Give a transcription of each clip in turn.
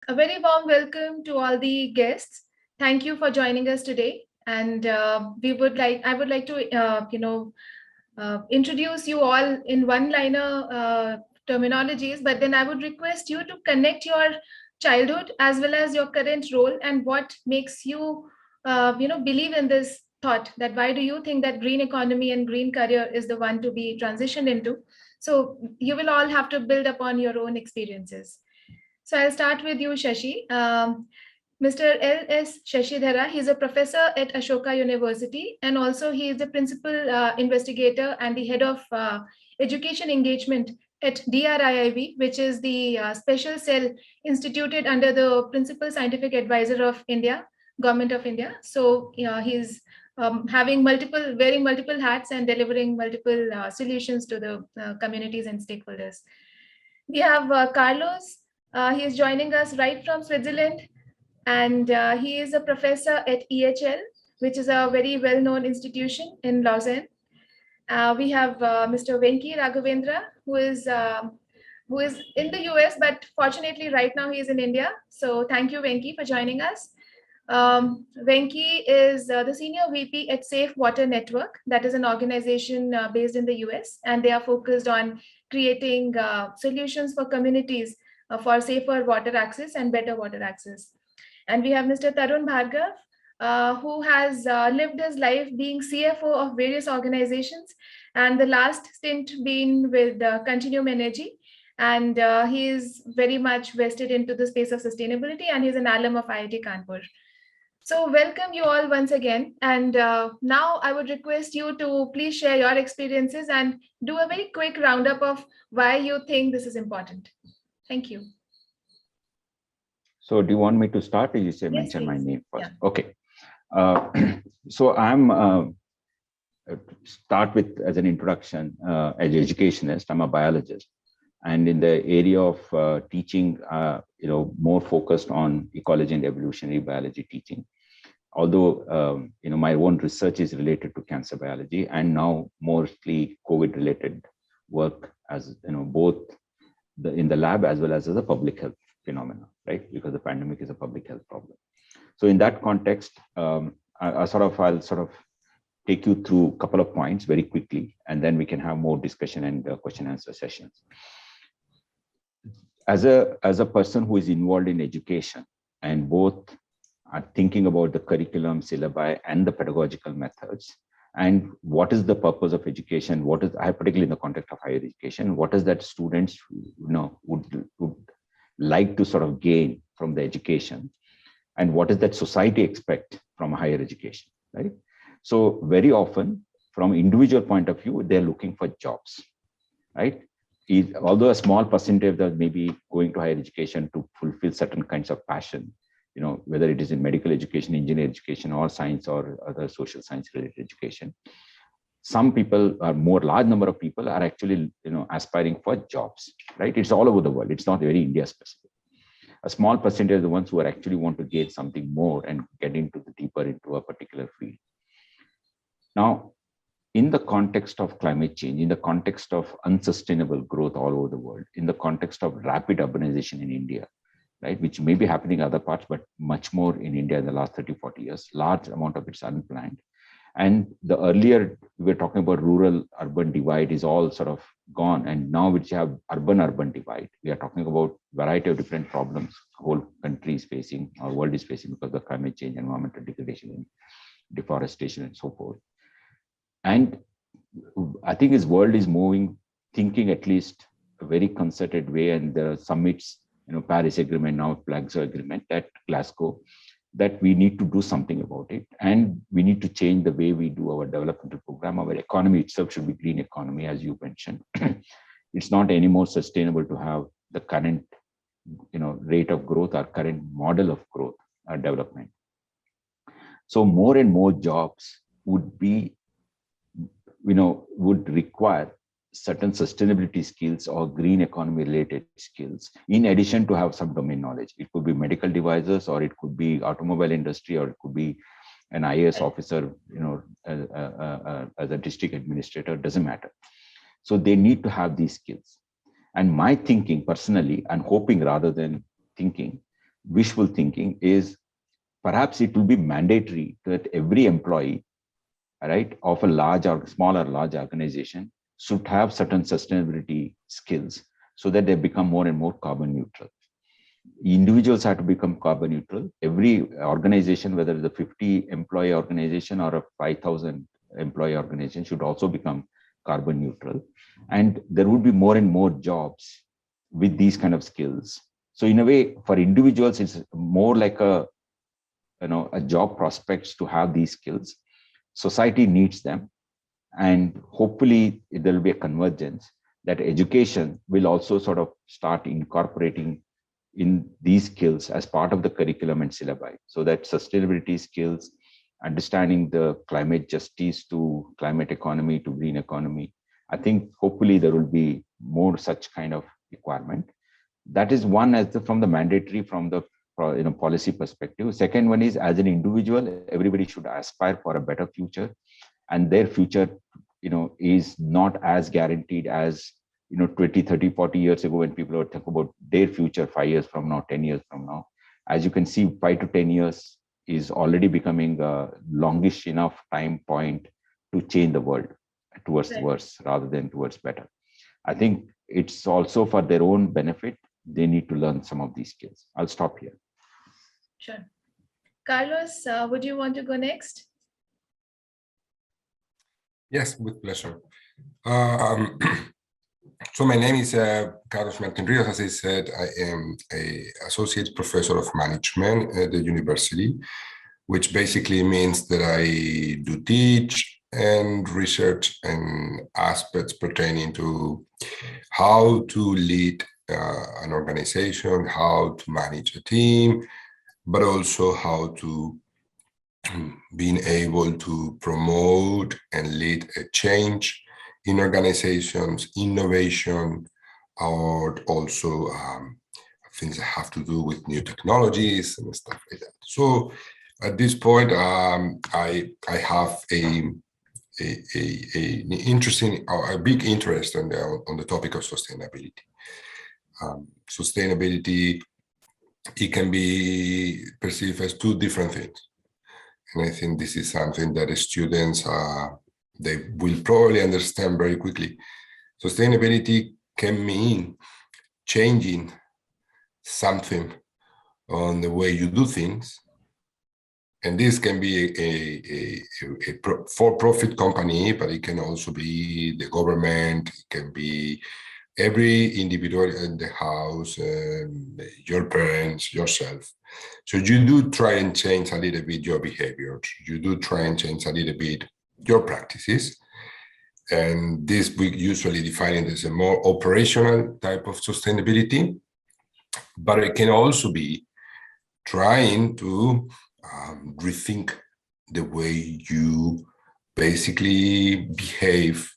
A very warm welcome to all the guests. Thank you for joining us today. And I would like to, introduce you all in one-liner terminologies. But then I would request you to connect your childhood as well as your current role and what makes you, believe in this thought. That why do you think that green economy and green career is the one to be transitioned into? So you will all have to build upon your own experiences. So I'll start with you, Shashi. Mr. L.S. Shashidhara, he's a professor at Ashoka University, and also he is the principal investigator and the head of education engagement at DRIIV, which is the special cell instituted under the principal scientific advisor of India, Government of India. So he's wearing multiple hats and delivering multiple solutions to the communities and stakeholders. We have Carlos. He is joining us right from Switzerland, and he is a professor at EHL, which is a very well-known institution in Lausanne. We have Mr. Venki Raghavendra, who is in the US, but fortunately right now he is in India. So thank you, Venki, for joining us. Venki is the senior VP at Safe Water Network. That is an organization based in the US, and they are focused on creating solutions for communities for safer water access and better water access. And we have Mr. Tarun Bhargav, who has lived his life being CFO of various organizations, and the last stint being with Continuum Energy. And he is very much vested into the space of sustainability, and he's an alum of IIT Kanpur. So welcome you all once again. And now I would request you to please share your experiences and do a very quick roundup of why you think this is important. Thank you. So do you want me to start, or you say Yes, mention my please. name first? Yeah. Okay. So I'm start with as an introduction, as an educationist, I'm a biologist. And in the area of teaching, more focused on ecology and evolutionary biology teaching. Although, my own research is related to cancer biology, and now mostly COVID-related work, as both in the lab as well as a public health phenomena, right? Because the pandemic is a public health problem. So in that context, I'll sort of take you through a couple of points very quickly, and then we can have more discussion and question and answer sessions. As a person who is involved in education, and both are thinking about the curriculum, syllabi, and the pedagogical methods, and what is the purpose of education, particularly in the context of higher education, what is that students would like to sort of gain from the education, and what is that society expect from higher education, right? So very often, from individual point of view, they're looking for jobs, right? Although a small percentage that may be going to higher education to fulfill certain kinds of passion, whether it is in medical education, engineering education, or science or other social science related education. Some people, large number of people are actually, aspiring for jobs, right? It's all over the world. It's not very India specific. A small percentage of the ones who are actually want to gain something more and get deeper into a particular field. Now, in the context of climate change, in the context of unsustainable growth all over the world, in the context of rapid urbanization in India, right, which may be happening in other parts, but much more in India in the last 30, 40 years, large amount of it's unplanned. And the earlier we were talking about rural-urban divide is all sort of gone. And now we have urban-urban divide. We are talking about variety of different problems whole country is facing, our world is facing because of climate change, environmental degradation, and deforestation, and so forth. And I think his world is moving, thinking at least a very concerted way, and there are summits, Paris Agreement, now Glasgow Agreement at Glasgow, that we need to do something about it. And we need to change the way we do our developmental program. Our economy itself should be green economy, as you mentioned. It's not anymore sustainable to have the current, rate of growth, our current model of growth or development. So more and more jobs would require certain sustainability skills or green economy related skills, in addition to have some domain knowledge. It could be medical devices, or it could be automobile industry, or it could be an IAS officer, as a district administrator, doesn't matter. So they need to have these skills. And my thinking personally, and hoping rather than thinking, wishful thinking, is perhaps it will be mandatory that every employee, right, of a large or small or large organization should have certain sustainability skills so that they become more and more carbon neutral. Individuals have to become carbon neutral. Every organization, whether it's a 50 employee organization or a 5,000 employee organization, should also become carbon neutral. And there would be more and more jobs with these kind of skills. So in a way, for individuals, it's more like a job prospects to have these skills. Society needs them, and hopefully there will be a convergence that education will also sort of start incorporating in these skills as part of the curriculum and syllabi, so that sustainability skills, understanding the climate justice to climate economy to green economy, I think hopefully there will be more such kind of requirement. That is one, as from the mandatory, from the policy perspective. Second one is, as an individual, everybody should aspire for a better future, and their future is not as guaranteed as 20, 30, 40 years ago, when people were talking about their future 5 years from now, 10 years from now. As you can see, 5 to 10 years is already becoming a longish enough time point to change the world towards worse rather than towards better. I think it's also for their own benefit. They need to learn some of these skills. I'll stop here. Sure. Carlos, would you want to go next? Yes, with pleasure. So my name is Carlos Martin Rios. As I said, I am an associate professor of management at the university, which basically means that I do teach and research and aspects pertaining to how to lead an organization, how to manage a team, but also how to being able to promote and lead a change in organizations, innovation, or also things that have to do with new technologies and stuff like that. So at this point, I have a interesting, a big interest on the topic of sustainability. Sustainability, it can be perceived as two different things. And I think this is something that the students, they will probably understand very quickly. Sustainability can mean changing something on the way you do things. And this can be a for-profit company, but it can also be the government, it can be every individual in the house, your parents, yourself. So you do try and change a little bit your behavior. You do try and change a little bit your practices. And this we usually define it as a more operational type of sustainability. But it can also be trying to rethink the way you basically behave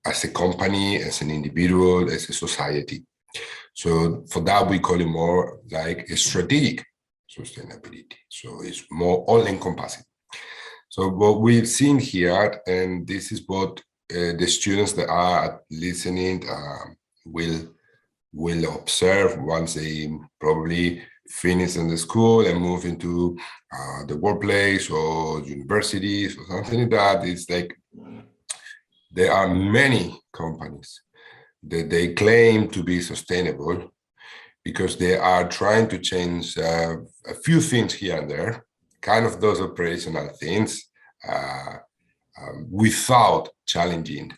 as a company, as an individual, as a society. So for that, we call it more like a strategic sustainability. So it's more all-encompassing. So what we've seen here, and this is what the students that are listening will observe once they probably finish in the school and move into the workplace or universities or something like that. It's like there are many companies that they claim to be sustainable because they are trying to change a few things here and there, kind of those operational things, without challenging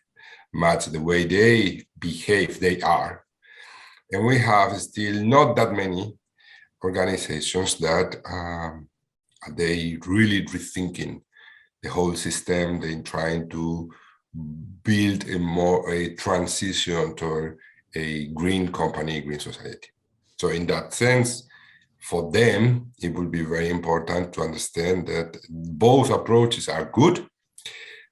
much the way they behave, they are. And we have still not that many organizations that they really rethinking the whole system. They're trying to build a transition toward a green company, green society. So in that sense, for them, it will be very important to understand that both approaches are good,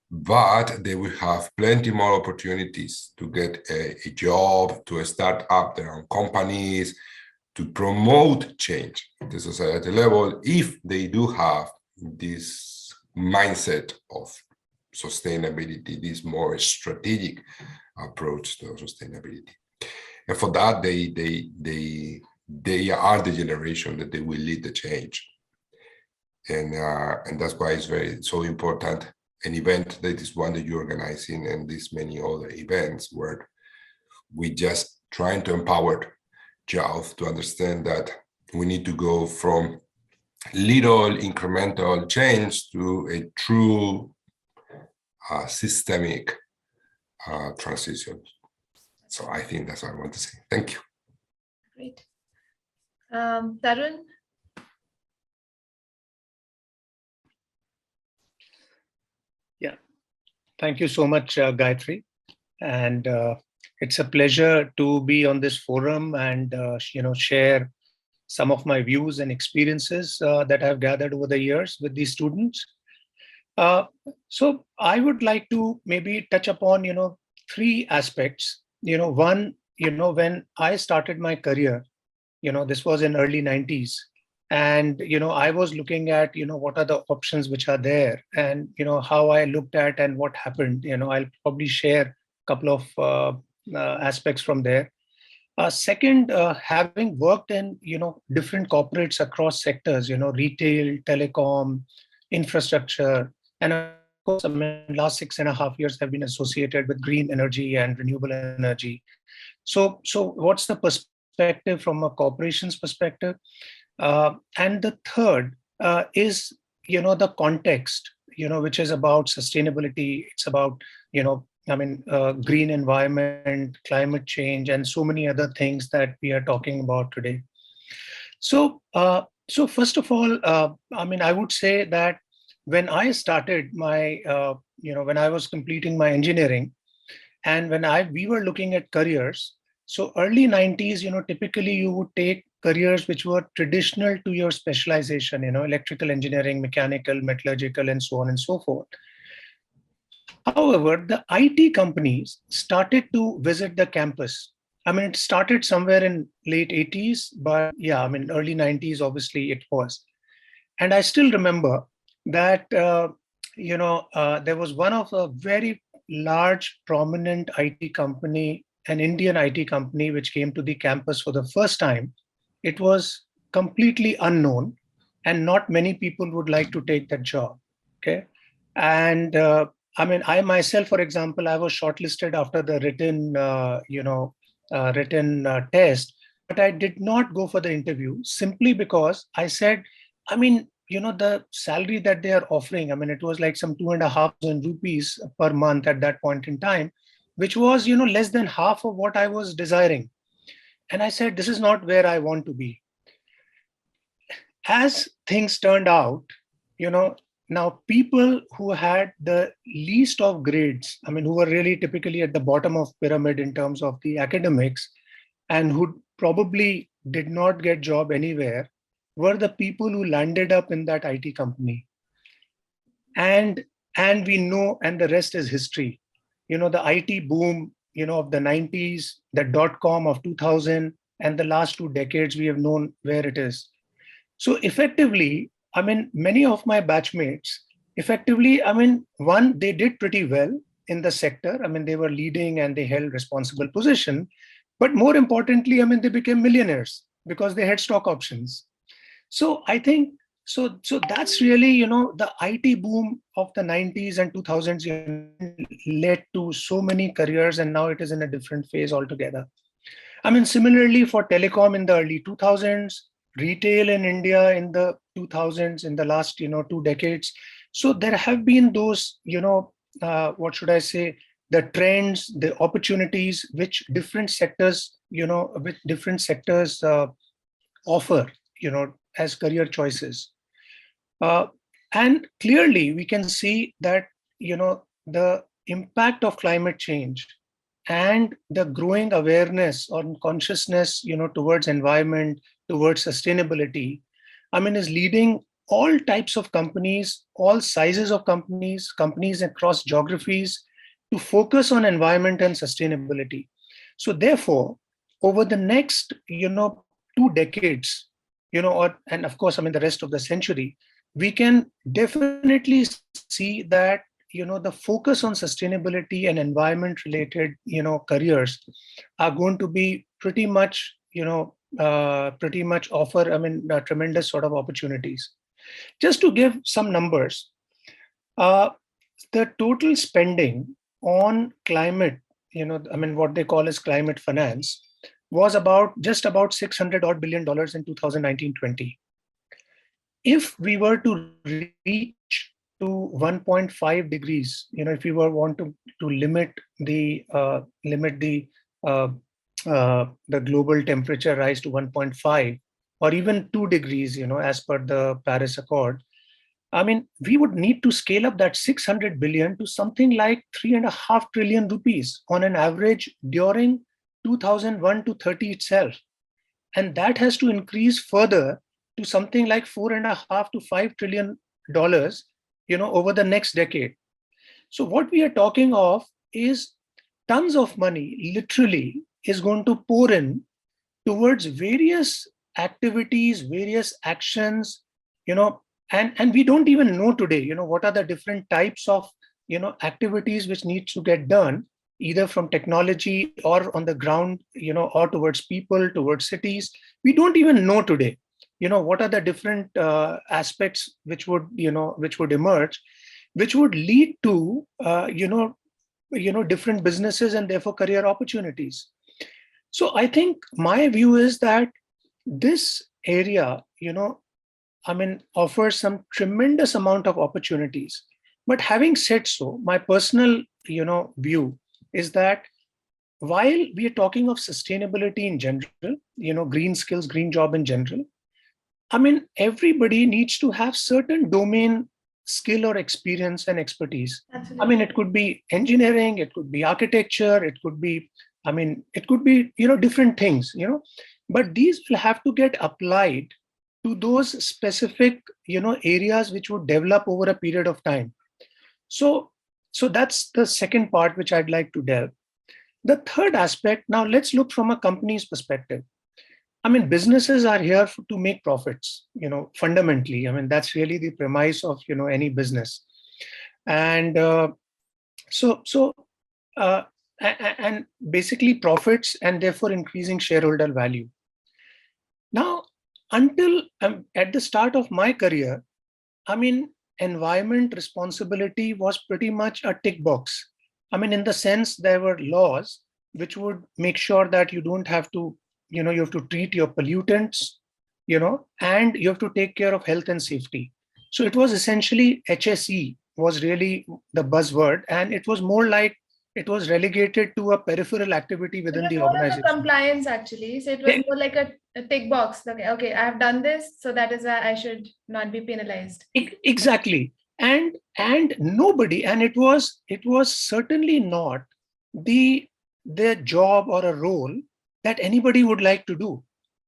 but they will have plenty more opportunities to get a job, to start up their own companies, to promote change at the society level if they do have this mindset of sustainability, this more strategic approach to sustainability. And for that, they they are the generation that they will lead the change. And that's why it's so important. An event that is one that you're organizing, and these many other events where we just trying to empower youth to understand that we need to go from little incremental change to a true systemic transition. So I think that's what I want to say. Thank you. Great. Tarun? Yeah, thank you so much, Gayatri. And it's a pleasure to be on this forum and share some of my views and experiences that I've gathered over the years with these students. So I would like to maybe touch upon, three aspects. One, when I started my career, this was in early 90s. And, I was looking at, what are the options which are there and, how I looked at and what happened. I'll probably share a couple of aspects from there. Second, having worked in, different corporates across sectors, retail, telecom, infrastructure, and of course, last 6.5 years have been associated with green energy and renewable energy. So what's the perspective from a corporation's perspective? And the third is, the context, which is about sustainability. It's about, green environment, climate change, and so many other things that we are talking about today. So first of all, I would say that when I started my, when I was completing my engineering, and when we were looking at careers, so early 90s, typically you would take careers which were traditional to your specialization, electrical engineering, mechanical, metallurgical, and so on and so forth. However, the IT companies started to visit the campus. It started somewhere in late 80s, but yeah, early 90s, obviously it was. And I still remember that, there was one of a very large, prominent IT company, an Indian IT company, which came to the campus for the first time. It was completely unknown, and not many people would like to take that job. Okay. And I myself, for example, I was shortlisted after the written test, but I did not go for the interview simply because I said, the salary that they are offering, it was like some 2,500 rupees per month at that point in time, which was, less than half of what I was desiring. And I said, this is not where I want to be. As things turned out, now people who had the least of grades, who were really typically at the bottom of pyramid in terms of the academics, and who probably did not get job anywhere, were the people who landed up in that IT company. And we know, and the rest is history. The IT boom, of the 90s, the dot-com of 2000, and the last 2 decades, we have known where it is. So effectively, many of my batchmates, effectively, one, they did pretty well in the sector. They were leading and they held responsible position. But more importantly, they became millionaires because they had stock options. So I think, so that's really, the IT boom of the 90s and 2000s led to so many careers, and now it is in a different phase altogether. Similarly for telecom in the early 2000s, retail in India in the 2000s, in the last, 2 decades. So there have been those, what should I say, the trends, the opportunities which different sectors, offer, as career choices. And clearly we can see that, the impact of climate change and the growing awareness or consciousness, towards environment, towards sustainability, is leading all types of companies, all sizes of companies, companies across geographies to focus on environment and sustainability. So therefore, over the next, 2 decades, and of course, the rest of the century, we can definitely see that, the focus on sustainability and environment related, careers are going to be pretty much, pretty much offer, tremendous sort of opportunities. Just to give some numbers, the total spending on climate, what they call as climate finance, was just about $600 odd billion in 2019-20. If we were to reach to 1.5 degrees, if we want to limit the global temperature rise to 1.5 or even 2 degrees, as per the Paris Accord, we would need to scale up that 600 billion to something like 3.5 trillion rupees on an average during 2001 to 30 itself. And that has to increase further to something like $4.5 to $5 trillion, over the next decade. So what we are talking of is tons of money literally is going to pour in towards various activities, various actions, and we don't even know today, what are the different types of, activities which need to get done, either from technology or on the ground, or towards people, towards cities. We don't even know today, what are the different aspects which would emerge, which would lead to, different businesses and therefore career opportunities. So I think my view is that this area, offers some tremendous amount of opportunities. But having said so, my personal, view is that while we are talking of sustainability in general, green skills, green job in general, everybody needs to have certain domain skill or experience and expertise. Absolutely. It could be engineering, it could be architecture, it could be, different things, but these will have to get applied to those specific, areas which would develop over a period of time. So that's the second part which I'd like to delve. The third aspect, now let's look from a company's perspective. Businesses are here to make profits, fundamentally. That's really the premise of, any business. And and basically profits and therefore increasing shareholder value. Now, until at the start of my career, environment responsibility was pretty much a tick box. In the sense there were laws which would make sure that you don't have to, you have to treat your pollutants, and you have to take care of health and safety. So it was essentially HSE was really the buzzword, and it was more like it was relegated to a peripheral activity within the organization. Compliance, actually. So it was more like a tick box. Okay, I have done this, so that is why I should not be penalized. Exactly. And nobody, and it was certainly not the job or a role that anybody would like to do.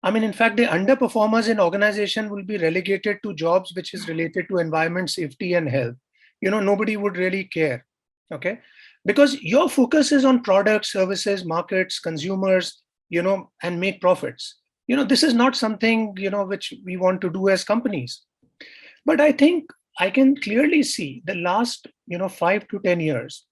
In fact, the underperformers in organization will be relegated to jobs which is related to environment, safety, and health. Nobody would really care. Okay, because your focus is on products, services, markets, consumers, and make profits. This is not something, which we want to do as companies. But I think I can clearly see the last, 5 to 10 years,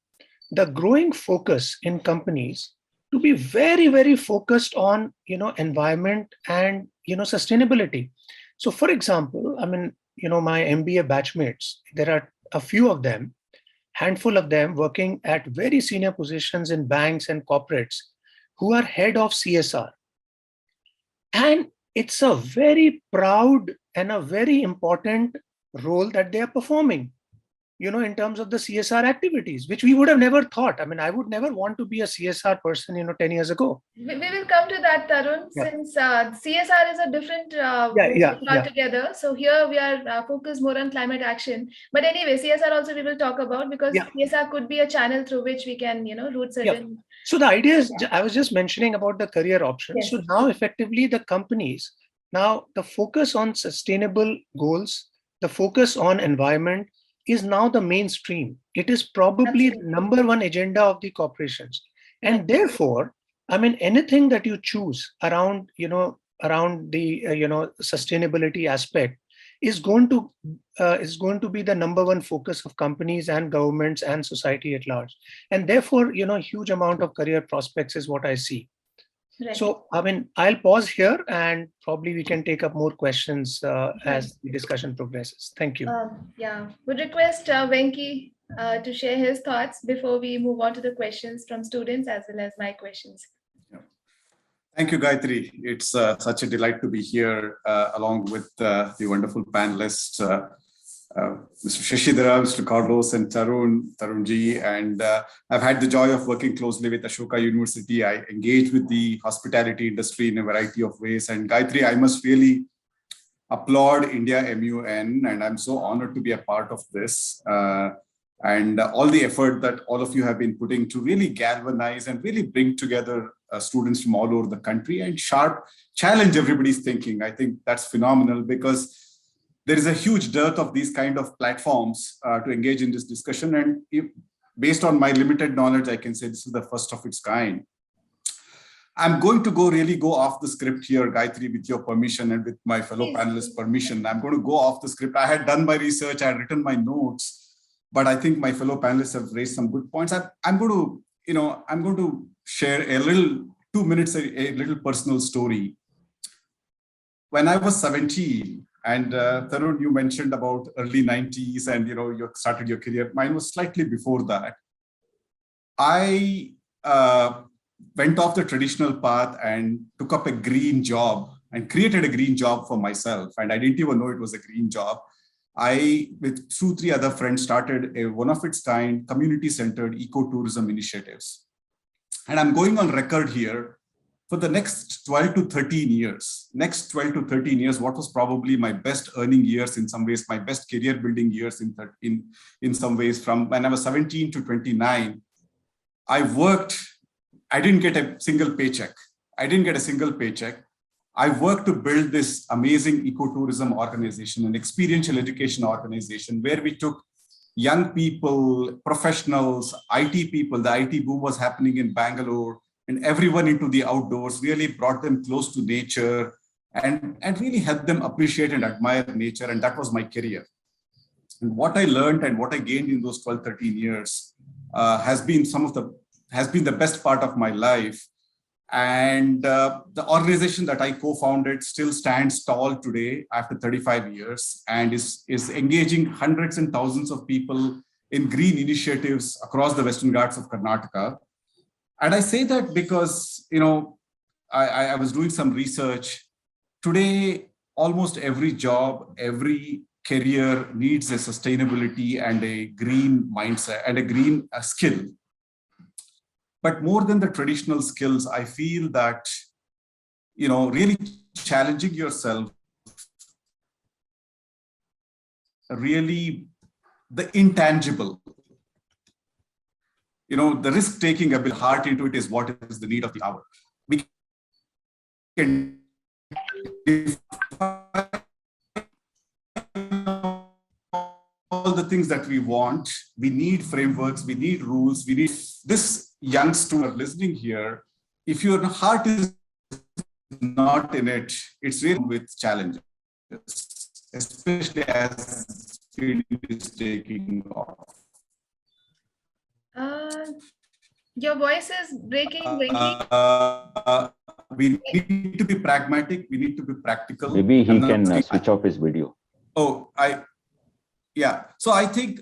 the growing focus in companies to be very, very focused on, environment and, sustainability. So for example, my MBA batchmates, there are a few of them, handful of them working at very senior positions in banks and corporates who are head of CSR. And it's a very proud and a very important role that they are performing, in terms of the CSR activities, which we would have never thought. I would never want to be a CSR person, 10 years ago. We will come to that, Tarun, since CSR is a different altogether. So here we are focused more on climate action. But anyway, CSR also we will talk about, because CSR could be a channel through which we can, root certain. So the idea is, I was just mentioning about the career options. Yes. So now effectively the companies, now the focus on sustainable goals, the focus on environment is now the mainstream. It is probably the number one agenda of the corporations. And therefore, anything that you choose around, around the, sustainability aspect is going to be the number one focus of companies and governments and society at large. And therefore, huge amount of career prospects is what I see. Right. So, I mean, I'll pause here and probably we can take up more questions as the discussion progresses. Thank you. Yeah, would request Venki to share his thoughts before we move on to the questions from students as well as my questions. Thank you, Gayatri. It's such a delight to be here along with the wonderful panelists, Mr. Shashidhara, Mr. Carlos, and Tarunji. And I've had the joy of working closely with Ashoka University. I engage with the hospitality industry in a variety of ways. And Gayatri, I must really applaud India MUN, and I'm so honored to be a part of this. And all the effort that all of you have been putting to really galvanize and really bring together students from all over the country and challenge everybody's thinking. I think that's phenomenal because there is a huge dearth of these kind of platforms to engage in this discussion. And based on my limited knowledge, I can say this is the first of its kind. I'm going to go off the script here, Gayatri, with your permission and with my fellow panelists' permission. I'm going to go off the script. I had done my research, I had written my notes, but I think my fellow panelists have raised some good points. I'm going to share a little 2 minutes, a little personal story. When I was 17, and Tarun, you mentioned about early 90s and you started your career. Mine was slightly before that. I went off the traditional path and took up a green job and created a green job for myself. And I didn't even know it was a green job. I, with 2-3 other friends, started a one of its kind community-centered ecotourism initiatives. And I'm going on record here for the next 12 to 13 years. Next 12 to 13 years, what was probably my best earning years in some ways, my best career building years in some ways, from when I was 17 to 29, I worked. I didn't get a single paycheck. I worked to build this amazing ecotourism organization, an experiential education organization, where we took young people, professionals, IT people. The IT boom was happening in Bangalore, and everyone into the outdoors, really brought them close to nature and really helped them appreciate and admire nature. And that was my career. And what I learned and what I gained in those 12, 13 years has been the best part of my life. And the organization that I co-founded still stands tall today after 35 years and is engaging hundreds and thousands of people in green initiatives across the Western Ghats of Karnataka. And I say that because, I was doing some research. Today, almost every job, every career needs a sustainability and a green mindset and a green skill. But more than the traditional skills, I feel that, really challenging yourself, really the intangible, the risk taking a bit heart into it is what is the need of the hour. We can all the things that we want. We need frameworks, we need rules, we need this young student listening here. If your heart is not in it, it's really with challenges, especially as field is taking off. Your voice is breaking, Venki. We need to be pragmatic. We need to be practical. Maybe he can switch off his video. Yeah. So I think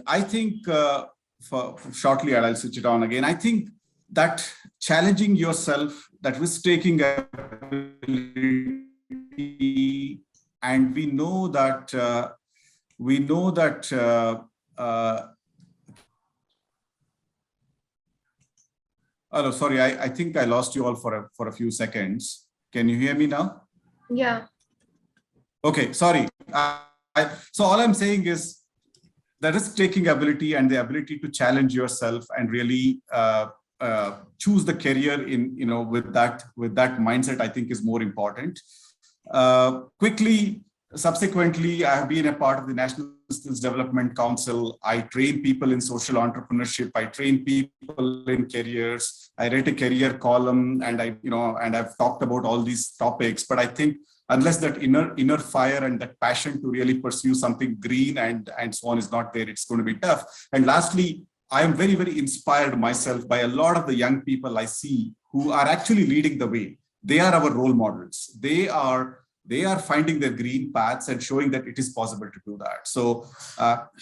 for shortly, I'll switch it on again. I think that challenging yourself, that risk-taking ability, and we know that. Oh, sorry. I think I lost you all for a few seconds. Can you hear me now? Yeah. Okay. Sorry. So all I'm saying is the risk-taking ability and the ability to challenge yourself and really choose the career in with that mindset, I think, is more important. Subsequently, I have been a part of the National Skills Development Council. I train people in social entrepreneurship. I train people in careers. I write a career column, and I've talked about all these topics. But I think unless that inner fire and that passion to really pursue something green and so on is not there, it's going to be tough. And lastly, I am very, very inspired myself by a lot of the young people I see who are actually leading the way. they are our role models. They are finding their green paths and showing that it is possible to do that. So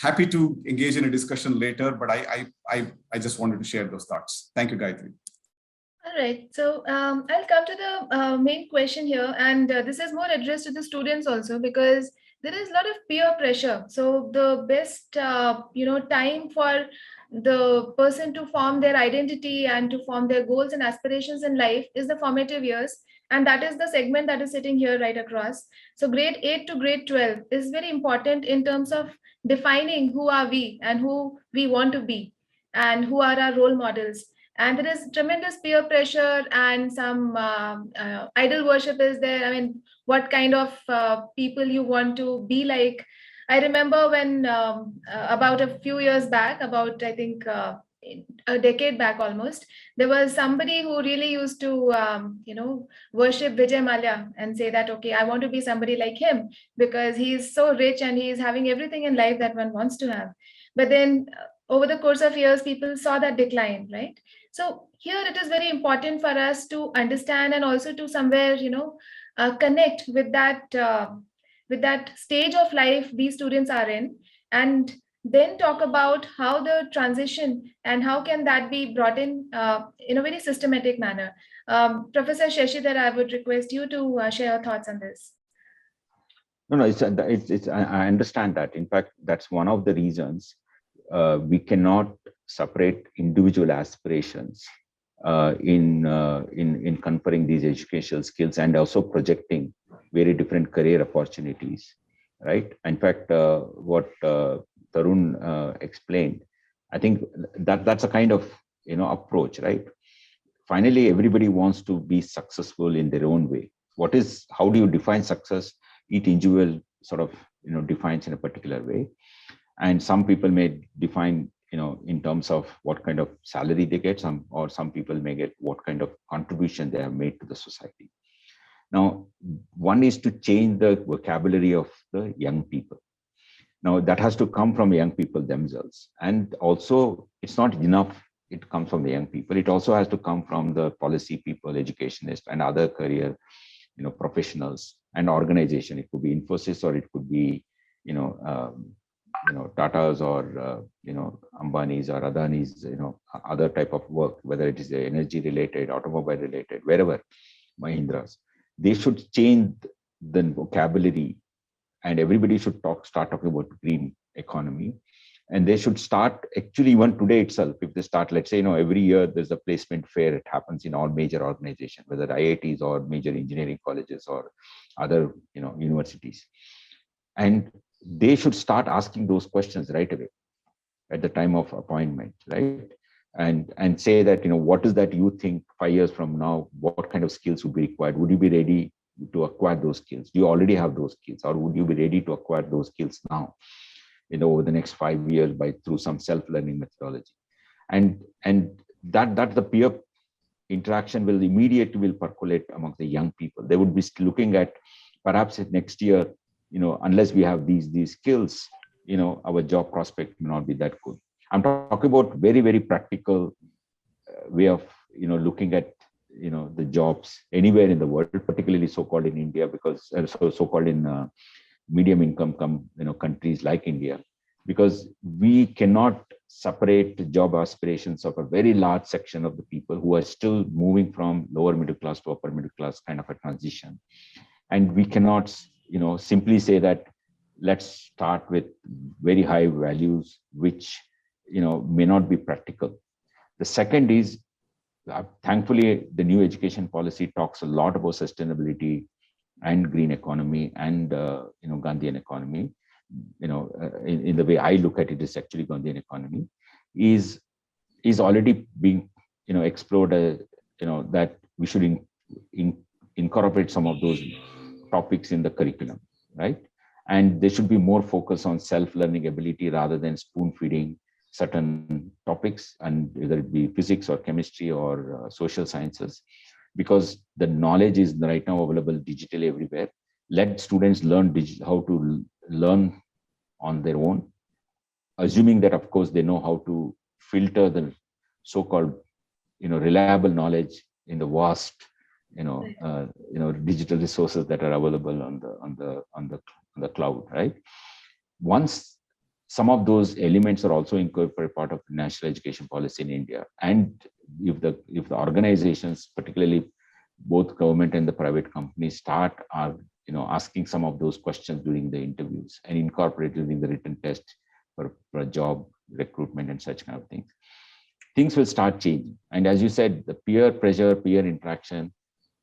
happy to engage in a discussion later, but I just wanted to share those thoughts. Thank you, Gayatri. All right, so I'll come to the main question here, and this is more addressed to the students also, because there is a lot of peer pressure. So the best time for the person to form their identity and to form their goals and aspirations in life is the formative years, and that is the segment that is sitting here right across. So grade 8 to grade 12 is very important in terms of defining who are we and who we want to be and who are our role models. And there is tremendous peer pressure and some idol worship is there. I mean, what kind of people you want to be like. I remember when about a few years back, about I think a decade back almost, there was somebody who really used to worship Vijay Mallya and say that, okay, I want to be somebody like him because he's so rich and he's having everything in life that one wants to have. But then over the course of years, people saw that decline, right? So here it is very important for us to understand and also to somewhere, connect with that stage of life these students are in, and then talk about how the transition and how can that be brought in a very systematic manner. Professor Shashidhar, I would request you to share your thoughts on this. No, I understand that. In fact, that's one of the reasons we cannot separate individual aspirations in conferring these educational skills and also projecting very different career opportunities, right? In fact, what Tarun explained, I think that's a kind of approach, right? Finally, everybody wants to be successful in their own way. How do you define success? Each individual sort of defines in a particular way, and some people may define in terms of what kind of salary they get, some people may get what kind of contribution they have made to the society. Now, one is to change the vocabulary of the young people. Now, that has to come from young people themselves. And also, it's not enough it comes from the young people. It also has to come from the policy people, educationists, and other career professionals and organization. It could be Infosys, or it could be Tata's, or Ambani's or Adani's, other type of work, whether it is energy related, automobile related, wherever, Mahindra's. They should change the vocabulary, and everybody should start talking about green economy. And they should start, actually, even today itself, if they start, let's say, every year there's a placement fair. It happens in all major organizations, whether IITs or major engineering colleges or other universities. And they should start asking those questions right away at the time of appointment, right? And say that, what is that you think 5 years from now, what kind of skills would be required? Would you be ready to acquire those skills? Do you already have those skills, or would you be ready to acquire those skills now, over the next 5 years through some self-learning methodology? And that the peer interaction will immediately percolate among the young people. They would be looking at, perhaps next year, unless we have these skills, our job prospect may not be that good. I'm talking about very, very practical way of, looking at, the jobs anywhere in the world, particularly so-called in India, because so-called in medium income countries like India, because we cannot separate the job aspirations of a very large section of the people who are still moving from lower middle class to upper middle class kind of a transition. And we cannot, simply say that let's start with very high values, which, may not be practical. The second is, thankfully, the new education policy talks a lot about sustainability and green economy and Gandhian economy. In the way I look at it, is actually Gandhian economy is already being explored. That we should incorporate some of those topics in the curriculum, right? And there should be more focus on self-learning ability rather than spoon-feeding certain topics, and whether it be physics or chemistry or social sciences, because the knowledge is right now available digitally everywhere. Let students learn how to learn on their own, assuming that, of course, they know how to filter the so-called reliable knowledge in the vast digital resources that are available on the cloud, right? Once some of those elements are also incorporated part of national education policy in India, and if the organizations, particularly both government and the private companies, start asking some of those questions during the interviews and incorporate during the written test for a job recruitment and such kind of things will start changing. And as you said, the peer pressure, peer interaction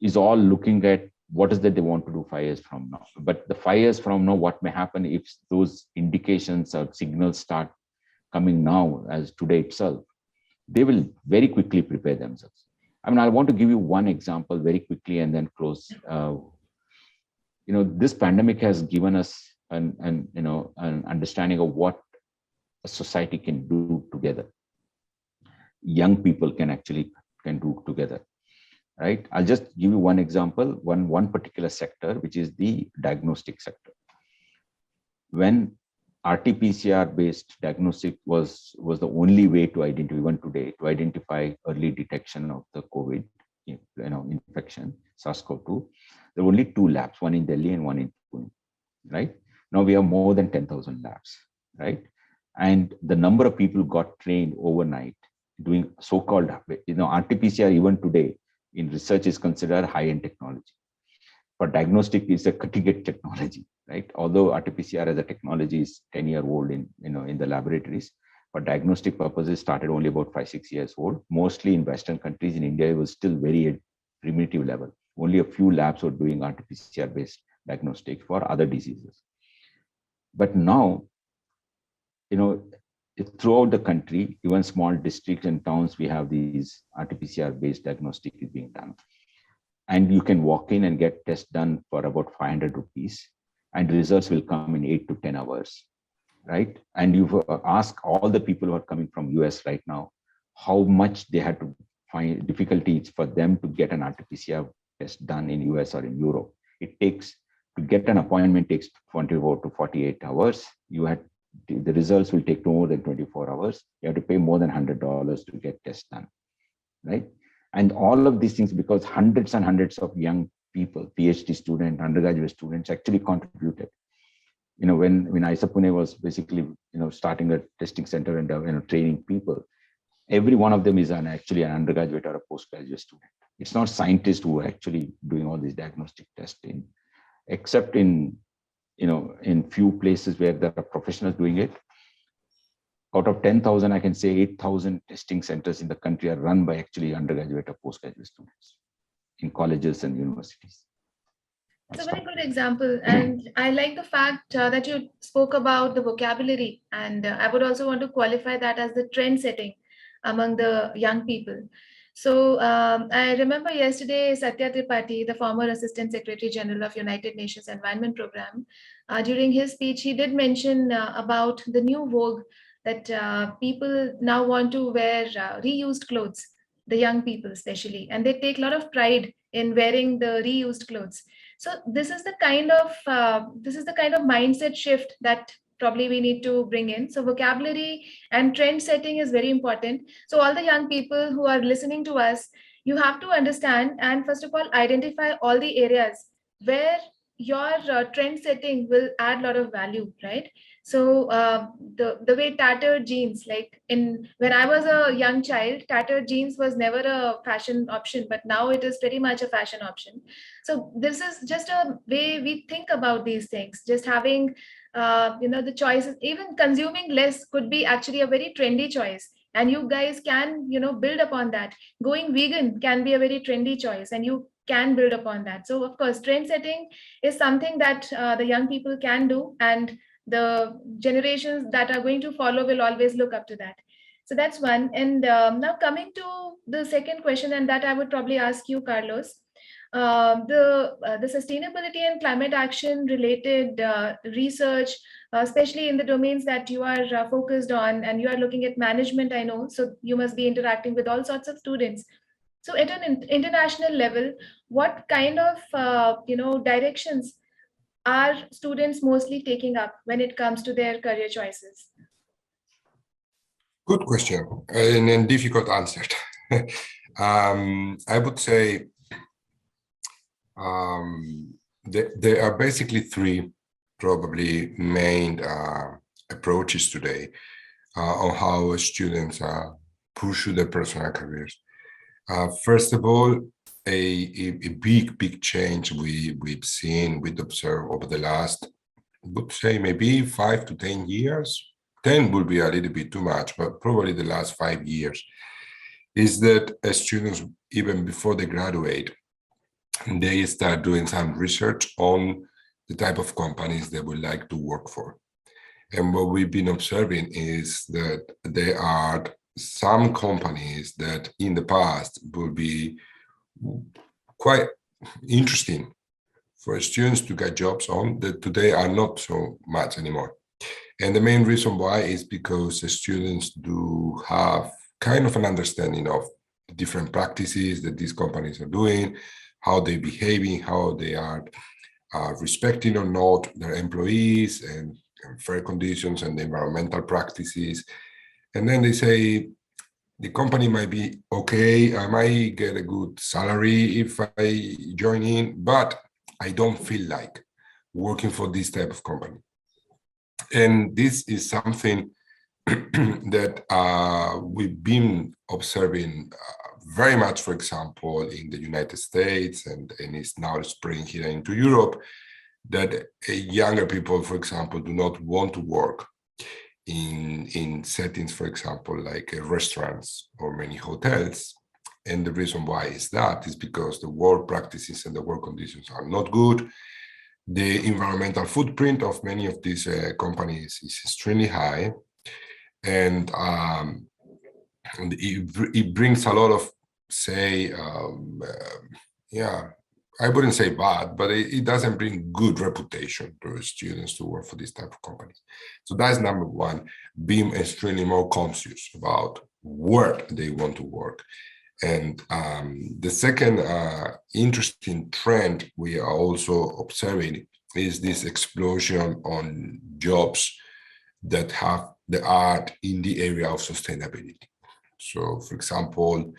is all looking at what is that they want to do 5 years from now. But the 5 years from now, what may happen if those indications or signals start coming now, as today itself, they will very quickly prepare themselves. I mean, I want to give you one example very quickly and then close. This pandemic has given us an understanding of what a society can do together. Young people can do together, right? I'll just give you one example, one particular sector, which is the diagnostic sector. When RT-PCR based diagnostic was the only way to identify, even today, to identify early detection of the COVID infection, SARS-CoV-2, there were only 2 labs, one in Delhi and one in Pune, right? Now we have more than 10,000 labs, right? And the number of people got trained overnight doing so-called, RT-PCR even today in research is considered high-end technology. For diagnostic, is a cutting-edge technology, right? Although RT-PCR as a technology is 10-year-old in the laboratories, for diagnostic purposes started only about 5-6 years old. Mostly in Western countries. In India, it was still very primitive level. Only a few labs were doing RT-PCR based diagnostics for other diseases. But now, throughout the country, even small districts and towns, we have these RT-PCR based diagnostic is being done. And you can walk in and get tests done for about 500 rupees, and results will come in 8 to 10 hours, right? And you ask all the people who are coming from US right now, how much they had to find difficulties for them to get an RT-PCR test done in US or in Europe. It takes, to get an appointment takes 24 to 48 hours. The results will take more than 24 hours. You have to pay more than $100 to get tests done, right? And all of these things, because hundreds and hundreds of young people, PhD students, undergraduate students actually contributed. When ISA Pune was basically, starting a testing center and training people, every one of them is actually an undergraduate or a postgraduate student. It's not scientists who are actually doing all these diagnostic testing, except in few places where there are professionals doing it. Out of 10,000, I can say 8,000 testing centers in the country are run by actually undergraduate or postgraduate students in colleges and universities. It's a very good example. And I like the fact that you spoke about the vocabulary. And I would also want to qualify that as the trend setting among the young people. So I remember yesterday, Satya Tripathi, the former Assistant Secretary General of United Nations Environment Program, during his speech, he did mention about the new vogue that people now want to wear reused clothes, the young people especially, and they take a lot of pride in wearing the reused clothes. So this is the kind of mindset shift that probably we need to bring in. So vocabulary and trend setting is very important. So all the young people who are listening to us, you have to understand and first of all identify all the areas where your trend setting will add a lot of value, right? So the way tattered jeans, like when I was a young child, tattered jeans was never a fashion option, but now it is very much a fashion option. So this is just a way we think about these things. Just having the choices, even consuming less could be actually a very trendy choice. And you guys can build upon that. Going vegan can be a very trendy choice, and you can build upon that. So of course, trend setting is something that the young people can do, and the generations that are going to follow will always look up to that. So that's one. And now coming to the second question, and that I would probably ask you, Carlos. The sustainability and climate action related research, especially in the domains that you are focused on, and you are looking at management, I know, so you must be interacting with all sorts of students. So at an international level, what kind of directions are students mostly taking up when it comes to their career choices? Good question and difficult answer. I would say There are basically three probably main approaches today on how students pursue their personal careers. First of all, a big change we've observed over the last, I would say maybe 5 to 10 years. 10 would be a little bit too much, but probably the last 5 years, is that students, even before they graduate, they start doing some research on the type of companies they would like to work for. And what we've been observing is that there are some companies that in the past would be quite interesting for students to get jobs on, that today are not so much anymore. And the main reason why is because the students do have kind of an understanding of the different practices that these companies are doing, how they're behaving, how they are respecting or not their employees, and fair conditions and environmental practices. And then they say, the company might be okay, I might get a good salary if I join in, but I don't feel like working for this type of company. And this is something that we've been observing very much, for example, in the United States, and it's now spreading here into Europe, that younger people, for example, do not want to work in settings, for example, like restaurants or many hotels. And the reason why is because the work practices and the work conditions are not good. The environmental footprint of many of these companies is extremely high, and it brings a lot of, say, I wouldn't say bad, but it doesn't bring good reputation to students to work for this type of companies. So that's number one, being extremely more conscious about where they want to work. And the second interesting trend we are also observing is this explosion on jobs that are in the area of sustainability. So, for example,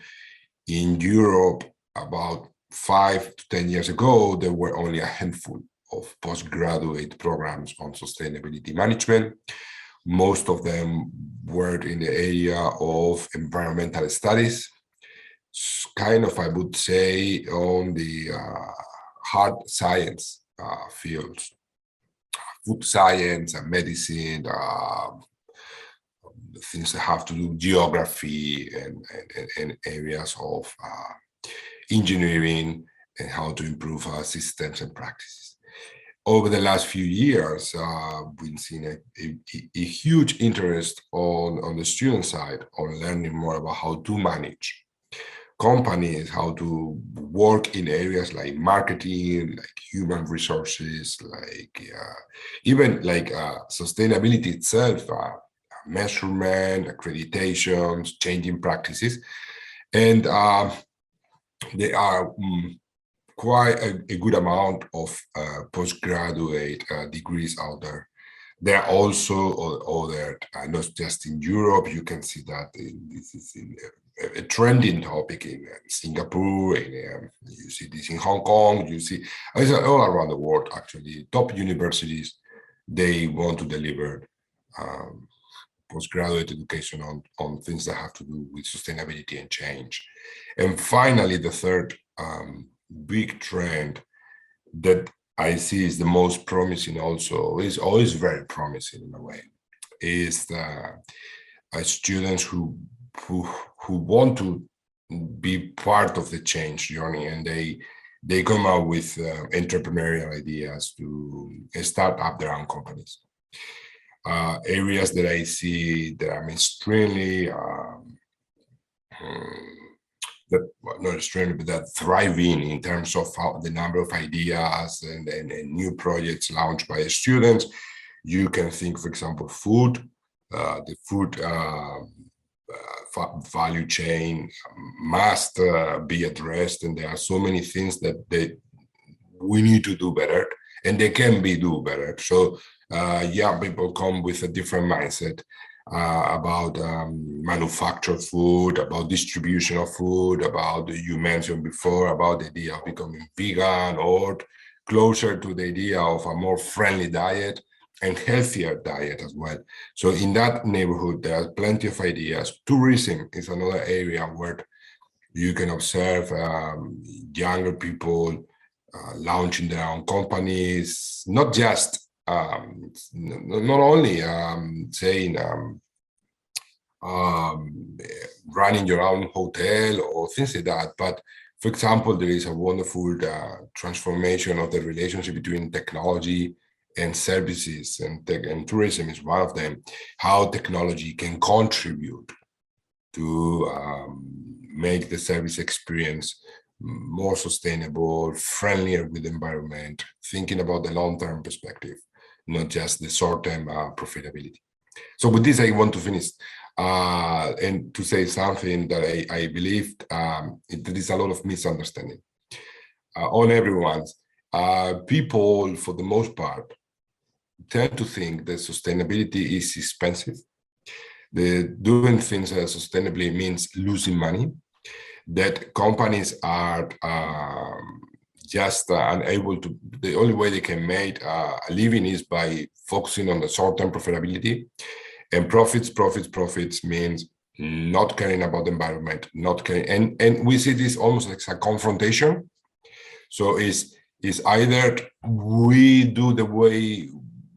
in Europe, about 5 to 10 years ago, there were only a handful of postgraduate programs on sustainability management. Most of them were in the area of environmental studies, kind of, I would say, on the hard science fields, food science and medicine, things that have to do with geography and areas of engineering and how to improve our systems and practices. Over the last few years, we've seen a huge interest on the student side on learning more about how to manage companies, how to work in areas like marketing, like human resources, like even like sustainability itself, measurement, accreditations, changing practices. And there are quite a good amount of postgraduate degrees out there. There are also other, not just in Europe, you can see that this is a trending topic in Singapore, and you see this in Hong Kong, you see all around the world, actually. Top universities, they want to deliver postgraduate education on things that have to do with sustainability and change. And finally, the third big trend that I see is the most promising, also is always very promising in a way, is students who want to be part of the change journey, and they come out with entrepreneurial ideas to start up their own companies. Areas that I see that I'm extremely not extremely, but that thriving in terms of the number of ideas and new projects launched by students. You can think, for example, food, the food value chain must be addressed, and there are so many things that we need to do better, and they can be do better. So young people come with a different mindset. about manufactured food, about distribution of food, about, you mentioned before, about the idea of becoming vegan, or closer to the idea of a more friendly diet and healthier diet as well. So in that neighborhood, there are plenty of ideas. Tourism is another area where you can observe younger people launching their own companies, not just not only saying running your own hotel or things like that, but for example, there is a wonderful transformation of the relationship between technology and services, and tourism is one of them. How technology can contribute to make the service experience more sustainable, friendlier with the environment, thinking about the long-term perspective, not just the short-term profitability. So with this, I want to finish and to say something that I believe there is a lot of misunderstanding on everyone's. People, for the most part, tend to think that sustainability is expensive. Doing things sustainably means losing money, that companies are just unable to, the only way they can make a living is by focusing on the short-term profitability, and profits means not caring about the environment, not caring, and we see this almost like a confrontation. So it's either we do the way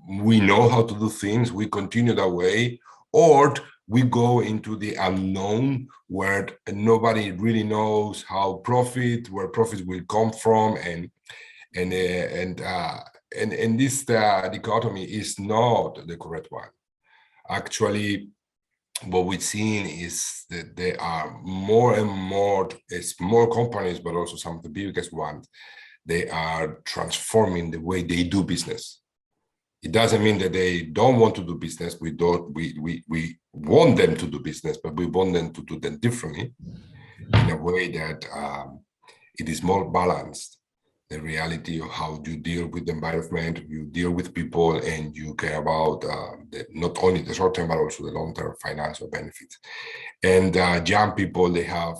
we know how to do things, we continue that way, or we go into the unknown where nobody really knows where profits will come from, and this dichotomy is not the correct one. Actually, what we've seen is that there are more and more small companies, but also some of the biggest ones, they are transforming the way they do business. It doesn't mean that they don't want to do business. We want them to do business, but we want them to do them differently, in a way that it is more balanced. The reality of how you deal with the environment, you deal with people, and you care about not only the short term, but also the long-term financial benefits. And young people, they have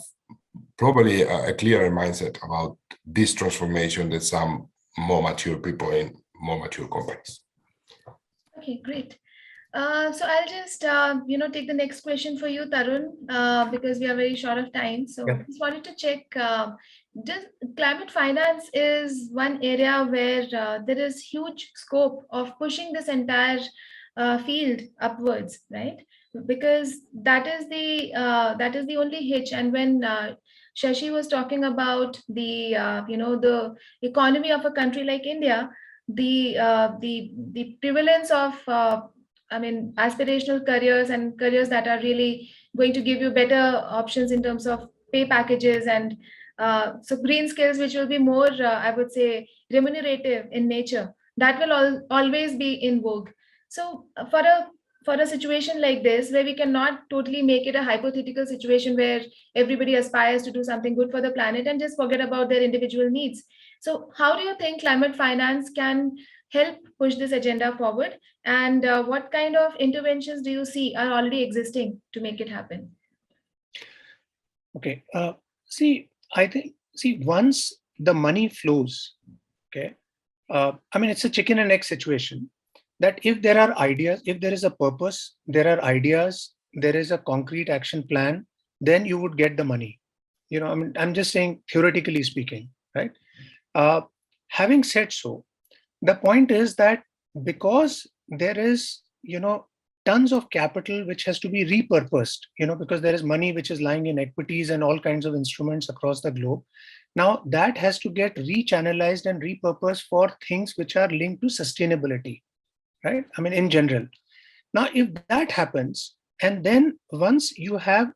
probably a clearer mindset about this transformation than some more mature people in more mature companies. Okay, great. So I'll just take the next question for you, Tarun, because we are very short of time. So just wanted to check, climate finance is one area where there is huge scope of pushing this entire field upwards, right? Because that is the only hitch. And when Shashi was talking about the the economy of a country like India, the prevalence of aspirational careers and careers that are really going to give you better options in terms of pay packages, and so green skills, which will be more, I would say, remunerative in nature, that will always be in vogue. So for a situation like this, where we cannot totally make it a hypothetical situation where everybody aspires to do something good for the planet and just forget about their individual needs. So how do you think climate finance can help push this agenda forward? And what kind of interventions do you see are already existing to make it happen? Okay. Once the money flows, okay, it's a chicken and egg situation, that if there are ideas, if there is a purpose, there are ideas, there is a concrete action plan, then you would get the money. I'm just saying, theoretically speaking, right? Having said so, the point is that because there is, tons of capital which has to be repurposed, because there is money which is lying in equities and all kinds of instruments across the globe. Now that has to get rechannelized and repurposed for things which are linked to sustainability, right? In general. Now, if that happens, and then once you have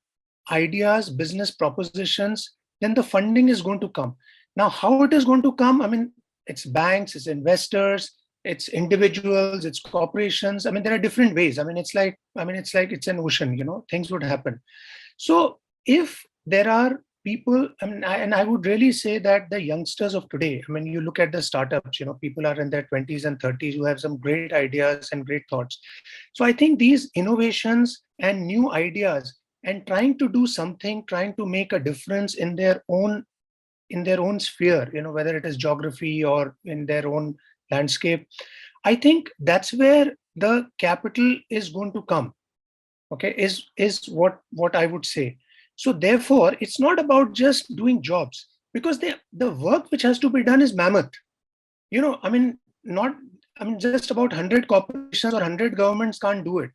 ideas, business propositions, then the funding is going to come. Now, how it is going to come? It's banks, it's investors, it's individuals, it's corporations. There are different ways. It's like it's an ocean, things would happen. So if there are people, and I would really say that the youngsters of today, you look at the startups, people are in their 20s and 30s who have some great ideas and great thoughts. So I think these innovations and new ideas and trying to do something, trying to make a difference in their own sphere, whether it is geography or in their own landscape. I think that's where the capital is going to come. Okay, is what I would say. So therefore, it's not about just doing jobs, because the work which has to be done is mammoth. Just about 100 corporations or 100 governments can't do it.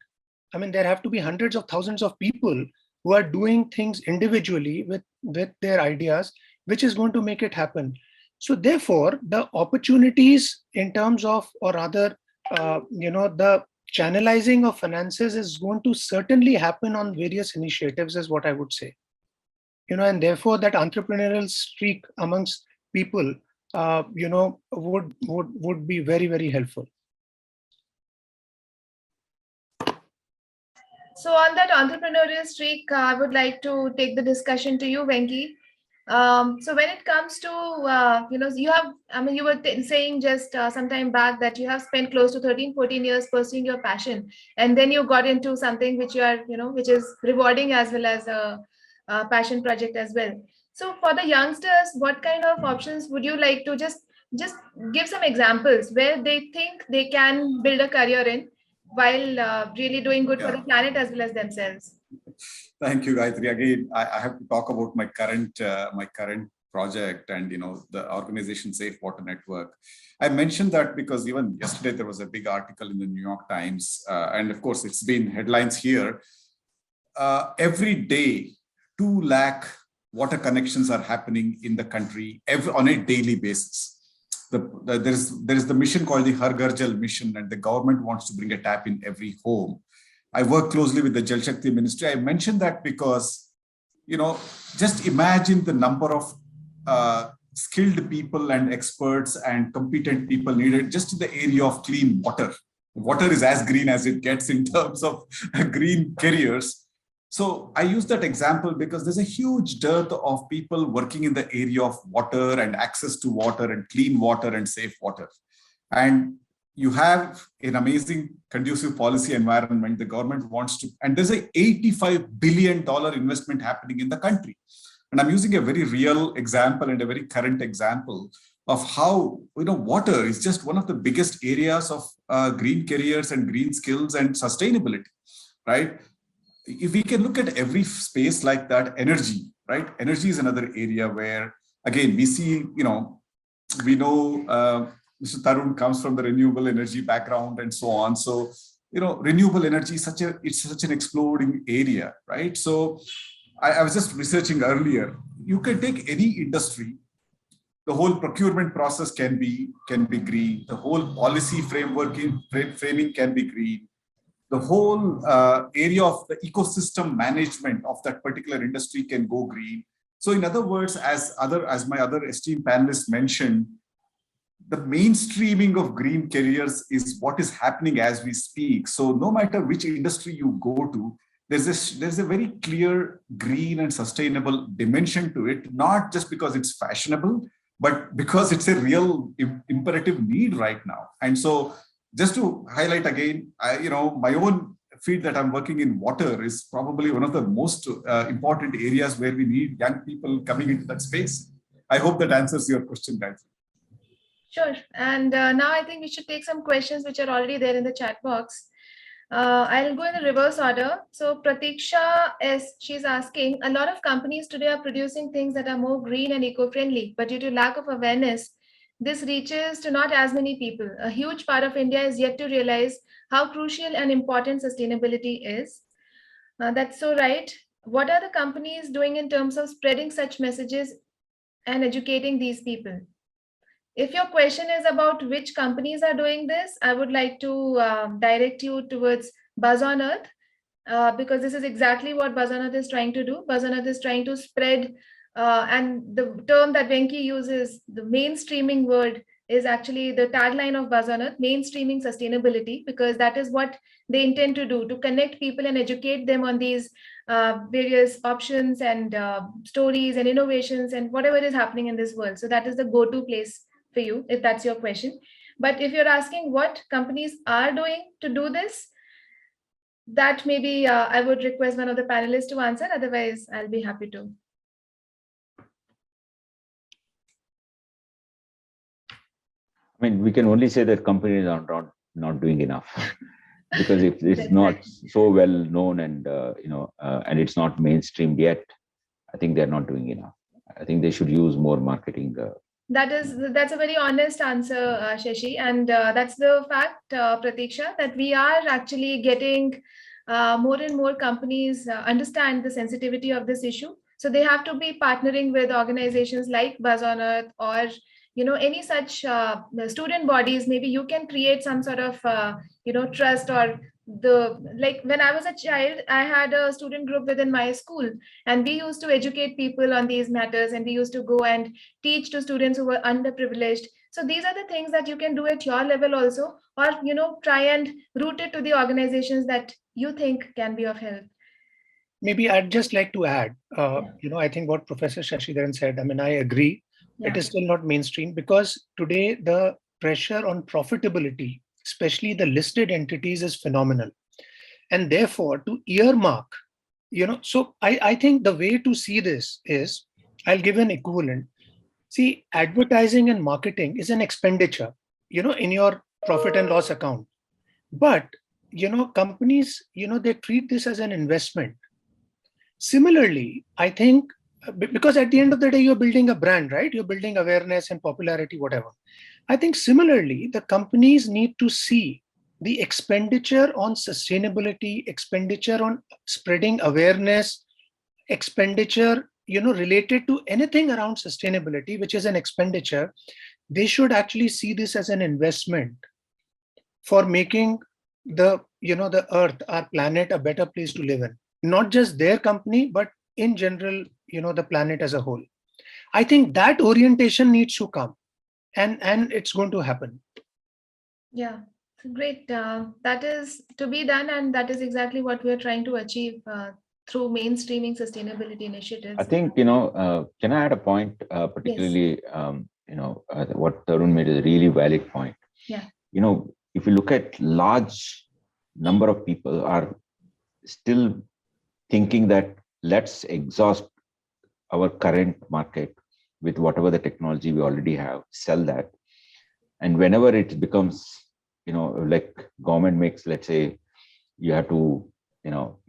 There have to be hundreds of thousands of people who are doing things individually with their ideas, which is going to make it happen. So therefore, the opportunities in terms of, or rather, the channelizing of finances is going to certainly happen on various initiatives, is what I would say. And therefore that entrepreneurial streak amongst people, would be very, very helpful. So on that entrepreneurial streak, I would like to take the discussion to you, Venki. So when it comes to, you have, you were saying just some time back that you have spent close to 13, 14 years pursuing your passion. And then you got into something which you are, which is rewarding as well as a passion project as well. So for the youngsters, what kind of options would you like to just give some examples where they think they can build a career in while really doing good for the planet as well as themselves? Thank you, Gayatri. Again, I have to talk about my current project and the organization Safe Water Network. I mentioned that because even yesterday there was a big article in the New York Times, and of course it's been headlines here. Every day, 2 lakh water connections are happening in the country on a daily basis. There is the mission called the Har Ghar Jal mission, and the government wants to bring a tap in every home. I work closely with the Jal Shakti Ministry. I mentioned that because, just imagine the number of skilled people and experts and competent people needed just in the area of clean water. Water is as green as it gets in terms of green careers. So I use that example because there's a huge dearth of people working in the area of water and access to water and clean water and safe water. And you have an amazing conducive policy environment. The government wants to, and there's a $85 billion investment happening in the country. And I'm using a very real example and a very current example of how, water is just one of the biggest areas of green careers and green skills and sustainability, right? If we can look at every space like that, energy, right? Energy is another area where, again, we see, we know Mr. Tarun comes from the renewable energy background and so on. So, renewable energy is such an exploding area, right? So I was just researching earlier, you can take any industry, the whole procurement process can be green, the whole policy framing can be green, the whole area of the ecosystem management of that particular industry can go green. So in other words, as my other esteemed panelists mentioned, the mainstreaming of green careers is what is happening as we speak. So no matter which industry you go to, there's a very clear green and sustainable dimension to it, not just because it's fashionable, but because it's a real imperative need right now. And so just to highlight again, my own field that I'm working in, water, is probably one of the most important areas where we need young people coming into that space. I hope that answers your question, guys. Sure. And now I think we should take some questions which are already there in the chat box. I'll go in the reverse order. So Pratiksha she's asking, a lot of companies today are producing things that are more green and eco-friendly, but due to lack of awareness, this reaches to not as many people. A huge part of India is yet to realize how crucial and important sustainability is. That's so right. What are the companies doing in terms of spreading such messages and educating these people? If your question is about which companies are doing this, I would like to direct you towards Buzz on Earth, because this is exactly what Buzz on Earth is trying to do. Buzz on Earth is trying to spread, and the term that Venki uses, the mainstreaming word, is actually the tagline of Buzz on Earth, mainstreaming sustainability, because that is what they intend to do, to connect people and educate them on these various options and stories and innovations and whatever is happening in this world. So that is the go-to place for you, if that's your question. But if you're asking what companies are doing to do this, that maybe I would request one of the panelists to answer. Otherwise, I'll be happy to. I mean, we can only say that companies are not doing enough. Because if it's not so well known and and it's not mainstreamed yet, I think they're not doing enough. I think they should use more marketing. That's a very honest answer, Shashi, and that's the fact, Pratiksha, that we are actually getting more and more companies understand the sensitivity of this issue. So they have to be partnering with organizations like Buzz on Earth or any such student bodies. Maybe you can create some sort of trust, or like when I was a child, I had a student group within my school, and we used to educate people on these matters, and we used to go and teach to students who were underprivileged. So these are the things that you can do at your level also, or try and route it to the organizations that you think can be of help. Maybe I'd just like to add, I think what Professor Shashidharan said, I mean, I agree. It is still not mainstream because today the pressure on profitability, especially the listed entities, is phenomenal. And therefore, to earmark, so I think the way to see this is, I'll give an equivalent. See, advertising and marketing is an expenditure, in your profit and loss account. But, companies, they treat this as an investment. Similarly, I think, because at the end of the day, you're building a brand, right? You're building awareness and popularity, whatever. I think similarly, the companies need to see the expenditure on sustainability, expenditure on spreading awareness, expenditure, related to anything around sustainability, which is an expenditure. They should actually see this as an investment for making the earth, our planet, a better place to live in. Not just their company, but in general, the planet as a whole. I think that orientation needs to come, and it's going to happen. Yeah, great. That is to be done, and that is exactly what we are trying to achieve through mainstreaming sustainability initiatives. I think, can I add a point, particularly, what Tarun made is a really valid point. Yeah. If you look at large number of people are still thinking that let's exhaust our current market with whatever the technology we already have, sell that. And whenever it becomes, like government makes, let's say, you have to,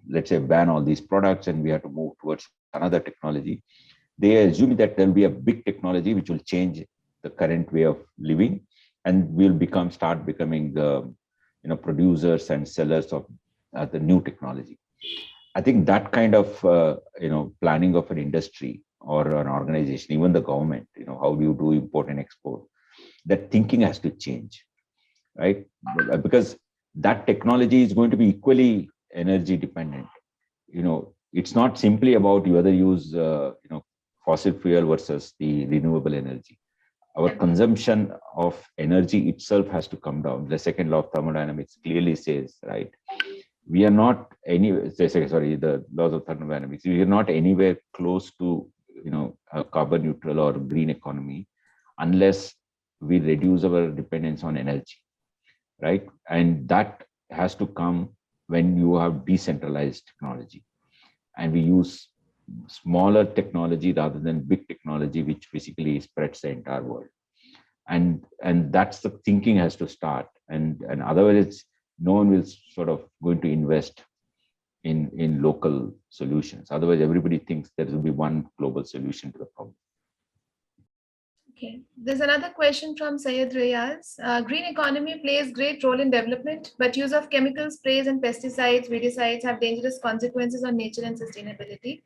let's say ban all these products and we have to move towards another technology, they assume that there'll be a big technology which will change the current way of living, and we'll start becoming the producers and sellers of the new technology. I think that kind of planning of an industry or an organization, even the government, how do you do import and export, that thinking has to change, right? Because that technology is going to be equally energy dependent. It's not simply about you whether use fossil fuel versus the renewable energy. Our consumption of energy itself has to come down. The second law of thermodynamics clearly says, right, we are not the laws of thermodynamics, we are not anywhere close to a carbon neutral or green economy unless we reduce our dependence on energy, right? And that has to come when you have decentralized technology and we use smaller technology rather than big technology, which basically spreads the entire world. And that's the thinking has to start. And otherwise, no one will sort of going to invest in local solutions. Otherwise, everybody thinks there will be one global solution to the problem. Okay, there's another question from Syed Reyes. Green economy plays great role in development, but use of chemical sprays and pesticides, weedicides have dangerous consequences on nature and sustainability.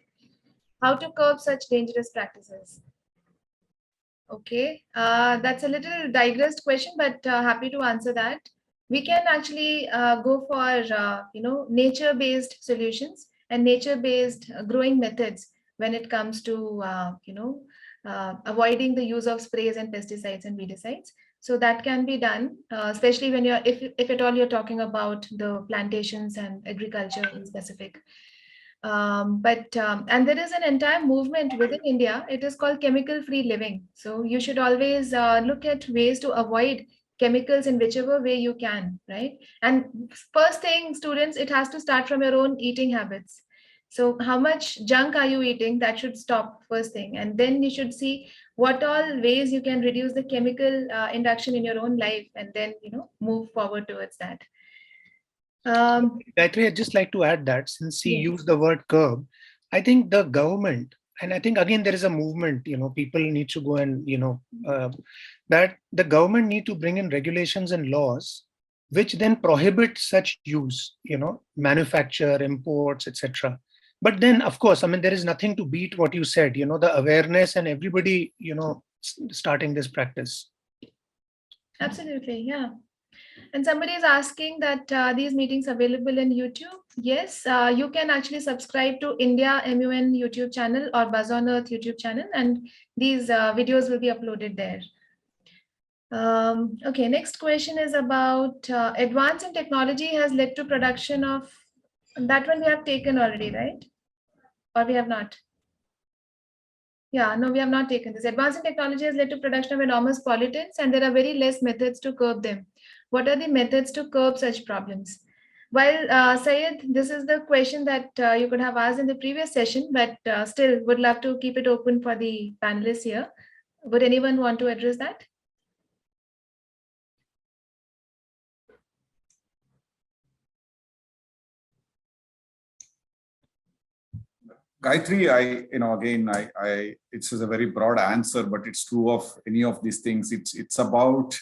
How to curb such dangerous practices? Okay, that's a little digressed question, but happy to answer that. We can actually go for nature-based solutions and nature-based growing methods when it comes to avoiding the use of sprays and pesticides and weedicides. So that can be done, especially when if at all you're talking about the plantations and agriculture in specific. And there is an entire movement within India. It is called chemical-free living. So you should always look at ways to avoid chemicals in whichever way you can, right? And first thing, students, it has to start from your own eating habits. So how much junk are you eating? That should stop first thing. And then you should see what all ways you can reduce the chemical induction in your own life, and then, move forward towards that. Gayatri, I'd just like to add that since he Yes. used the word curb, I think the government, and I think again there is a movement, people need to go and, that the government need to bring in regulations and laws which then prohibit such use, manufacture, imports, etc. But then, of course, I mean, there is nothing to beat what you said, the awareness and everybody, starting this practice. Absolutely, yeah. And somebody is asking that these meetings available in YouTube. Yes, you can actually subscribe to India MUN YouTube channel or Buzz on Earth YouTube channel, and these videos will be uploaded there. Okay, next question is about advance in technology has led to production of, that one we have taken already, right? Or we have not? Yeah, no, we have not taken this. Advance in technology has led to production of enormous pollutants, and there are very less methods to curb them. What are the methods to curb such problems? Well, Syed, this is the question that you could have asked in the previous session, but still would love to keep it open for the panelists here. Would anyone want to address that? Gayatri, it's a very broad answer, but it's true of any of these things. It's about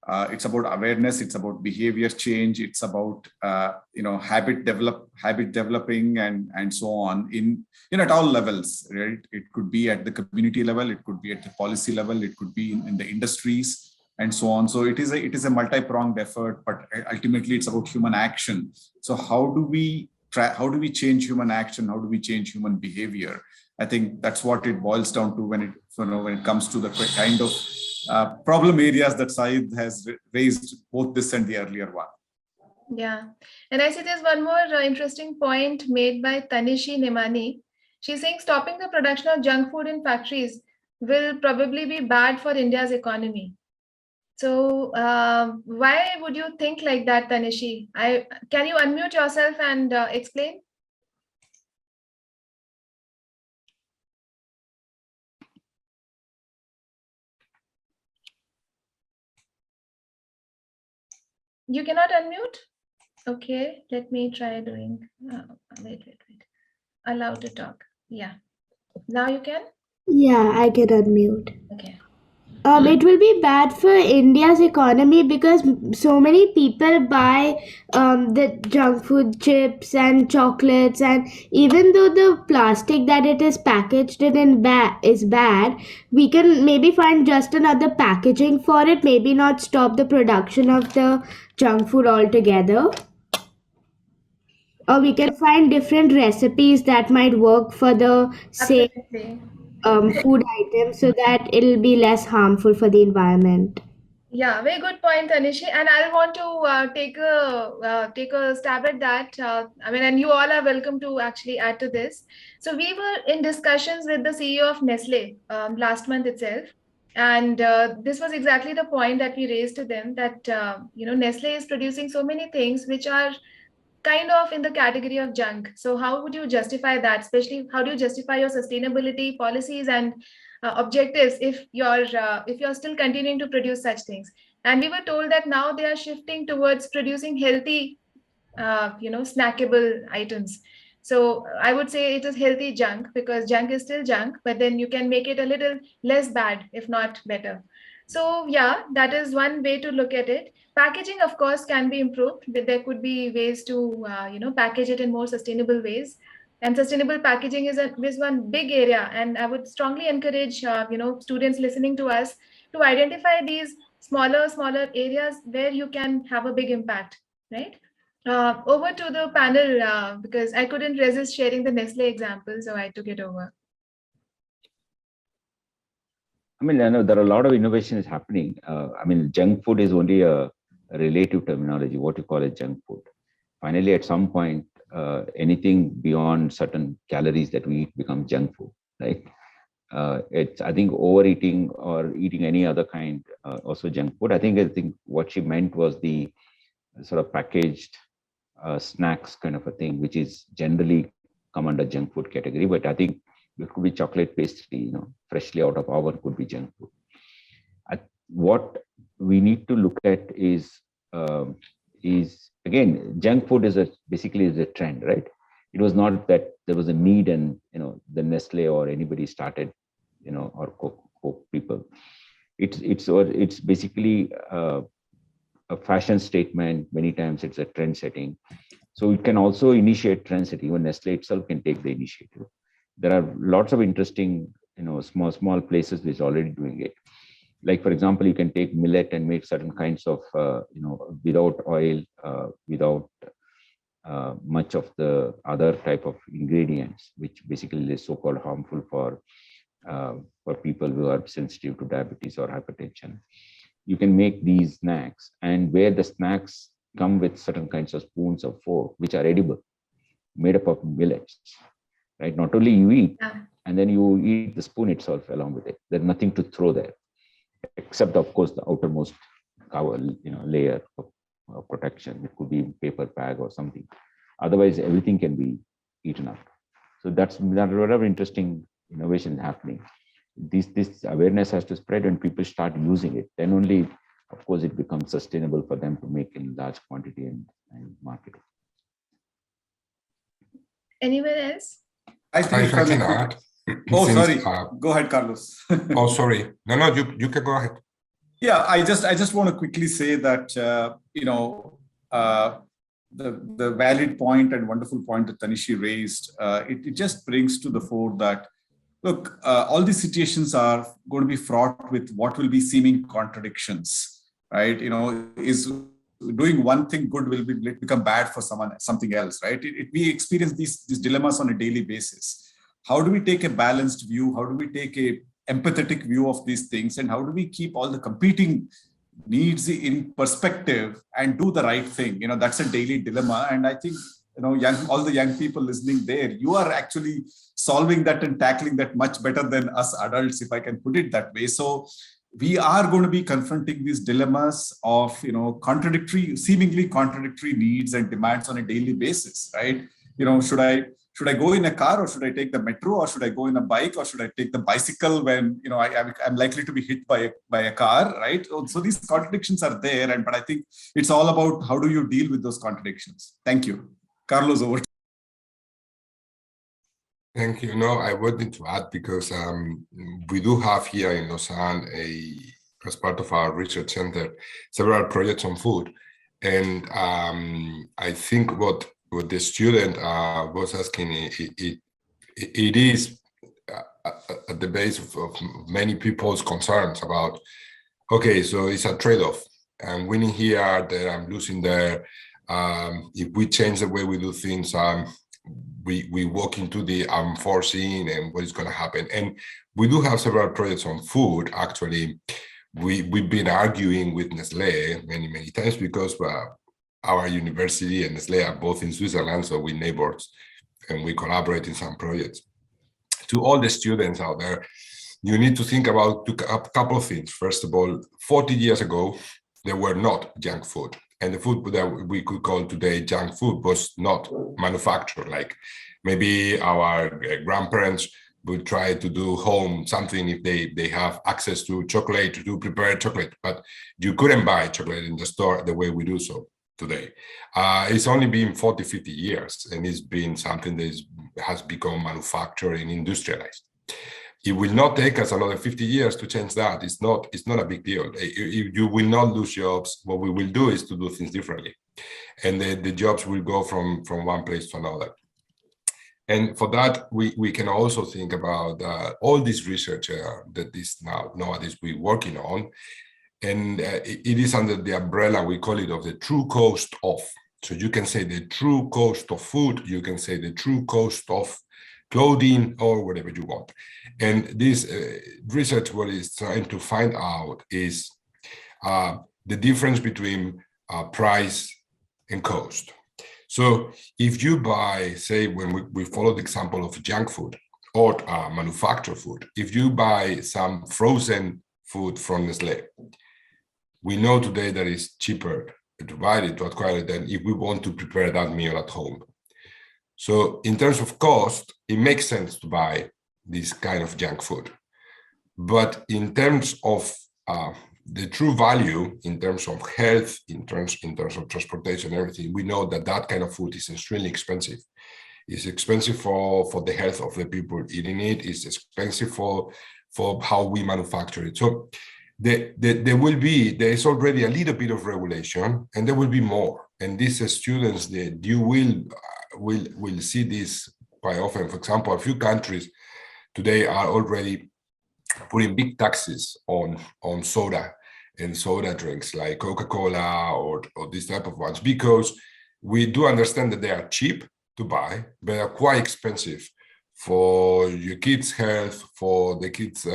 awareness. It's about behavior change. It's about habit developing and so on at all levels, right? It could be at the community level, it could be at the policy level, it could be in the industries and so on. So it is a multi-pronged effort, but ultimately it's about human action. So how do we change human action? How do we change human behavior? I think that's what it boils down to when it comes to the kind of problem areas that Syed has raised, both this and the earlier one. Yeah, and I see there's one more interesting point made by Tanishi Nemani. She's saying stopping the production of junk food in factories will probably be bad for India's economy. So why would you think like that, Tanishi? Can you unmute yourself and explain? You cannot unmute? Okay, let me try doing, wait. Allow to talk. Yeah. Now you can? Yeah, I can unmute. Okay. It will be bad for India's economy because so many people buy the junk food, chips and chocolates, and even though the plastic that it is packaged in is bad, we can maybe find just another packaging for it. Maybe not stop the production of the junk food altogether. Or we can find different recipes that might work for the same Absolutely. food items so that it'll be less harmful for the environment. Yeah, very good point, Anishi. And I want to take a stab at that. And you all are welcome to actually add to this. So we were in discussions with the CEO of Nestle last month itself, and this was exactly the point that we raised to them, that Nestle is producing so many things which are kind of in the category of junk. So how would you justify that? Especially, how do you justify your sustainability policies and objectives if you're still continuing to produce such things? And we were told that now they are shifting towards producing healthy, snackable items. So I would say it is healthy junk, because junk is still junk, but then you can make it a little less bad, if not better. So yeah, that is one way to look at it. Packaging, of course, can be improved. There could be ways to, package it in more sustainable ways. And sustainable packaging is one big area. And I would strongly encourage, students listening to us to identify these smaller areas where you can have a big impact, right? Over to the panel, because I couldn't resist sharing the Nestle example, so I took it over. I mean, I know there are a lot of innovation is happening. Junk food is only a relative terminology, what you call it junk food. Finally, at some point, anything beyond certain calories that we eat becomes junk food, right? It's, I think, overeating or eating any other kind, also junk food. I think what she meant was the sort of packaged snacks kind of a thing, which is generally come under junk food category. But I think it could be chocolate pastry, freshly out of oven could be junk food. What we need to look at is again, junk food is basically a trend, right? It was not that there was a need and the Nestle or anybody started, or Coke people. It's basically a fashion statement. Many times it's a trend setting. So it can also initiate trend setting. Even Nestle itself can take the initiative. There are lots of interesting, small places which are already doing it. Like, for example, you can take millet and make certain kinds of, without oil, without much of the other type of ingredients, which basically is so-called harmful for people who are sensitive to diabetes or hypertension. You can make these snacks, and where the snacks come with certain kinds of spoons or fork, which are edible, made up of millets, right? Not only you eat, and then you eat the spoon itself along with it. There's nothing to throw there, except, of course, the outermost cover, layer of protection. It could be paper bag or something. Otherwise, everything can be eaten up. So that's a lot of interesting innovation happening. This awareness has to spread, and people start using it. Then only, of course, it becomes sustainable for them to make in large quantity and market. Anyone else? I can add. Oh, sorry. Go ahead, Carlos. Oh, sorry. No, you can go ahead. Yeah, I just want to quickly say that the valid point and wonderful point that Tanishi raised, it just brings to the fore that, look, all these situations are going to be fraught with what will be seeming contradictions, right? Is doing one thing good will become bad for something else, right? We experience these dilemmas on a daily basis. How do we take a balanced view? How do we take a empathetic view of these things? And how do we keep all the competing needs in perspective and do the right thing? That's a daily dilemma. And I think, all the young people listening there, you are actually solving that and tackling that much better than us adults, if I can put it that way. So we are going to be confronting these dilemmas of, seemingly contradictory needs and demands on a daily basis, right? Should I go in a car, or should I take the metro, or should I go in a bike, or should I take the bicycle when I'm likely to be hit by a car, right? So these contradictions are there, but I think it's all about how do you deal with those contradictions. Thank you, Carlos. Over. Thank you. No, I wanted to add, because we do have here in Lausanne, as part of our research center, several projects on food, and I think what the student was asking, it is at the base of many people's concerns about, okay, so it's a trade-off. I'm winning here, there I'm losing there. If we change the way we do things, we walk into the unforeseen and what is going to happen. And we do have several projects on food. Actually, we've been arguing with Nestlé many times, because our university and Nestlé are both in Switzerland, so we're neighbors, and we collaborate in some projects. To all the students out there, you need to think about a couple of things. First of all, 40 years ago, there were not junk food. And the food that we could call today junk food was not manufactured. Like maybe our grandparents would try to do home something if they have access to chocolate, to do prepared chocolate, but you couldn't buy chocolate in the store the way we do so today. It's only been 40, 50 years, and it's been something that has become manufactured and industrialized. It will not take us another 50 years to change that. It's not a big deal. You will not lose jobs. What we will do is to do things differently. And the jobs will go from one place to another. And for that, we can also think about all this research that is nowadays we're working on. And it is under the umbrella, we call it, of the true cost of. So you can say the true cost of food, you can say the true cost of clothing, or whatever you want. And this research, what is trying to find out is the difference between price and cost. So if you buy, say, when we follow the example of junk food, or manufactured food. If you buy some frozen food from Nestlé, we know today that it's cheaper to buy it, to acquire it, than if we want to prepare that meal at home. So in terms of cost, it makes sense to buy this kind of junk food. But in terms of the true value, in terms of health, in terms of transportation, everything, we know that that kind of food is extremely expensive. It's expensive for the health of the people eating it. It's expensive for how we manufacture it. So there is already a little bit of regulation, and there will be more. And these students, that you will see this quite often. For example, a few countries today are already putting big taxes on soda and soda drinks like Coca-Cola or this type of ones, because we do understand that they are cheap to buy, but are quite expensive for your kids' health, for the kids'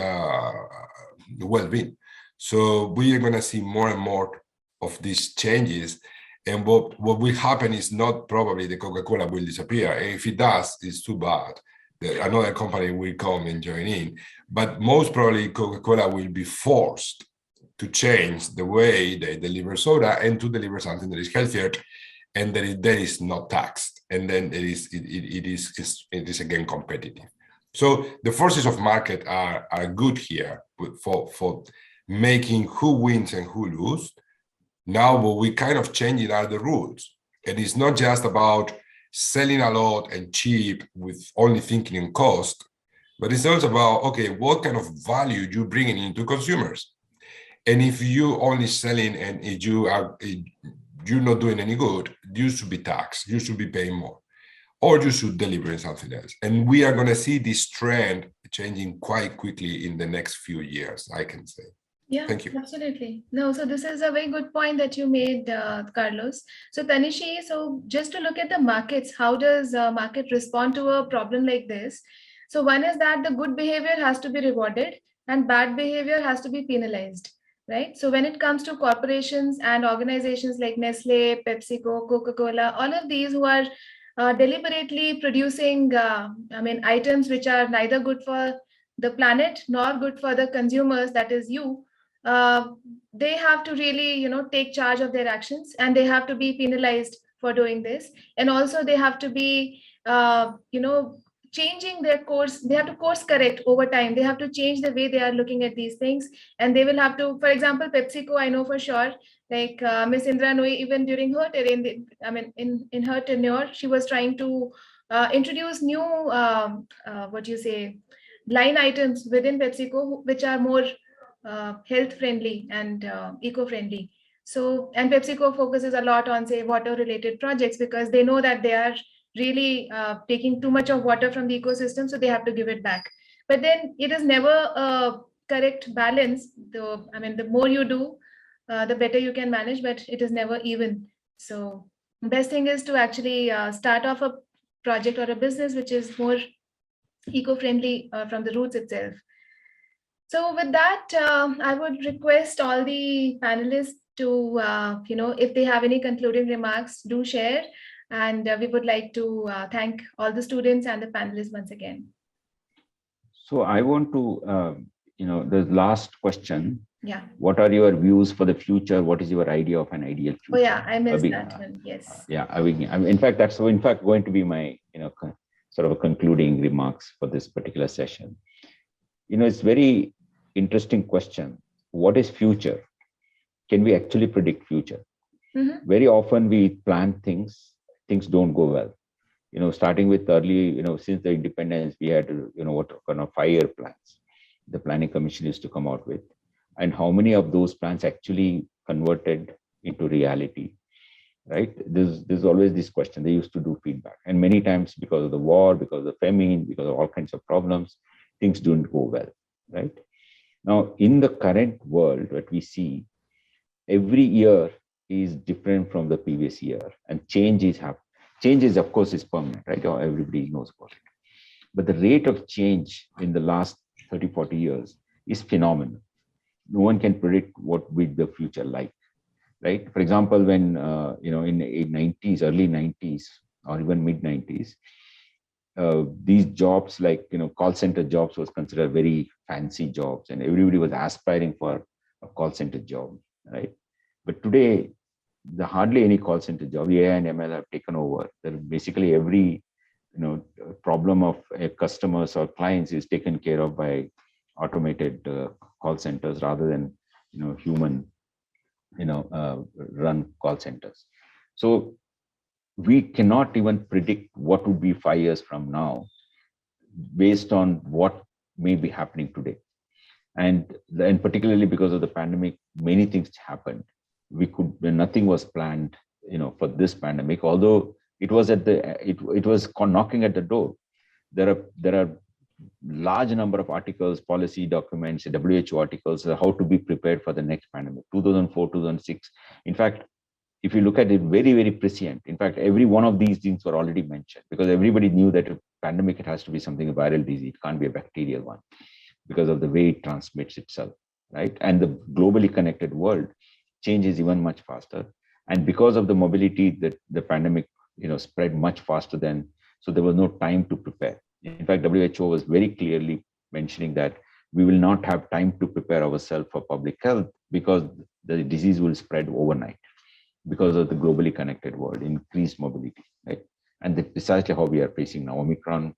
well-being. So we are going to see more and more of these changes. And what will happen is not probably the Coca-Cola will disappear. And if it does, it's too bad. Another company will come and join in. But most probably Coca-Cola will be forced to change the way they deliver soda and to deliver something that is healthier and that is not taxed. And then it is again competitive. So the forces of market are good here for making who wins and who loses. Now what we kind of changing are the rules. And it's not just about selling a lot and cheap with only thinking in cost, but it's also about, okay, what kind of value you bringing into consumers. And if you only selling and you're not doing any good, you should be taxed, you should be paying more, or you should deliver something else. And we are going to see this trend changing quite quickly in the next few years, I can say. Yeah, thank you. Absolutely. No, so this is a very good point that you made, Carlos. So Tanishi, so just to look at the markets, how does market respond to a problem like this? So one is that the good behavior has to be rewarded and bad behavior has to be penalized, right? So when it comes to corporations and organizations like Nestle, PepsiCo, Coca-Cola, all of these who are deliberately producing, items which are neither good for the planet nor good for the consumers, that is you, they have to really, take charge of their actions, and they have to be penalized for doing this. And also they have to be, changing their course. They have to course correct over time. They have to change the way they are looking at these things. And they will have to, for example, PepsiCo, I know for sure, like Miss Indra Nooyi, even during her in her tenure, she was trying to introduce new, line items within PepsiCo, which are more health friendly and eco-friendly. So, and PepsiCo focuses a lot on, say, water related projects, because they know that they are really taking too much of water from the ecosystem, so they have to give it back. But then it is never a correct balance. The more you do, the better you can manage, but it is never even. So the best thing is to actually start off a project or a business which is more eco-friendly from the roots itself. So with that, I would request all the panelists to, if they have any concluding remarks, do share. And we would like to thank all the students and the panelists once again. So I want to, the last question. Yeah. What are your views for the future? What is your idea of an ideal future? Oh yeah, I missed that one. Yes. Yeah, in fact, that's going to be my, sort of a concluding remarks for this particular session. It's very interesting question. What is future? Can we actually predict future? Mm-hmm. Very often we plan things don't go well. Starting with early, since the independence, we had, what kind of 5-year plans the Planning Commission used to come out with, and how many of those plans actually converted into reality, right? There's always this question. They used to do feedback, and many times because of the war, because of the famine, because of all kinds of problems, things don't go well, right? Now, in the current world that we see, every year is different from the previous year, and changes, of course, is permanent, right? Everybody knows about it. But the rate of change in the last 30, 40 years is phenomenal. No one can predict what will the future like, right? For example, when, in the early 90s or even mid 90s, these jobs like, call center jobs was considered very fancy jobs, and everybody was aspiring for a call center job, right? But today, hardly any call center job, AI and ML have taken over. Basically every problem of customers or clients is taken care of by automated call centers rather than human run call centers. So we cannot even predict what would be 5 years from now based on what may be happening today. And particularly because of the pandemic, many things happened. Nothing was planned, for this pandemic, although it was it was knocking at the door. There are large number of articles, policy documents, WHO articles, how to be prepared for the next pandemic, 2004, 2006. In fact, if you look at it, very, very prescient. In fact, every one of these things were already mentioned because everybody knew that a pandemic, it has to be something, a viral disease. It can't be a bacterial one because of the way it transmits itself, right? And the globally connected world changes even much faster. And because of the mobility, that the pandemic, spread much faster than, so there was no time to prepare. In fact, WHO was very clearly mentioning that we will not have time to prepare ourselves for public health because the disease will spread overnight because of the globally connected world, increased mobility, right? And that's precisely how we are facing now. Omicron,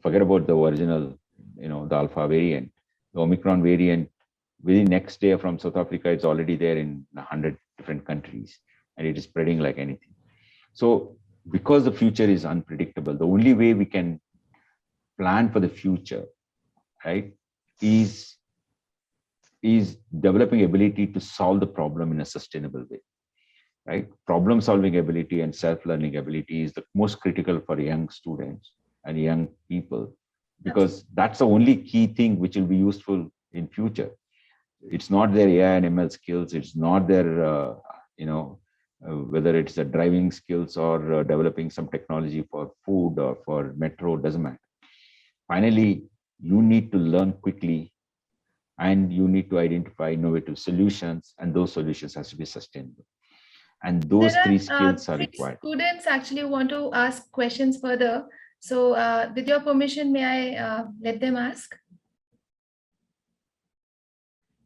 forget about the original, the Alpha variant. The Omicron variant, within next day from South Africa, it's already there in 100 different countries, and it is spreading like anything. So because the future is unpredictable, the only way we can plan for the future, right, is developing ability to solve the problem in a sustainable way, right? Problem solving ability and self-learning ability is the most critical for young students and young people, because that's the only key thing which will be useful in future. It's not their AI and ML skills. It's not their, whether it's the driving skills or developing some technology for food or for metro, doesn't matter. Finally, you need to learn quickly and you need to identify innovative solutions, and those solutions has to be sustainable. And those three skills are required. Students actually want to ask questions further. So with your permission, may I let them ask?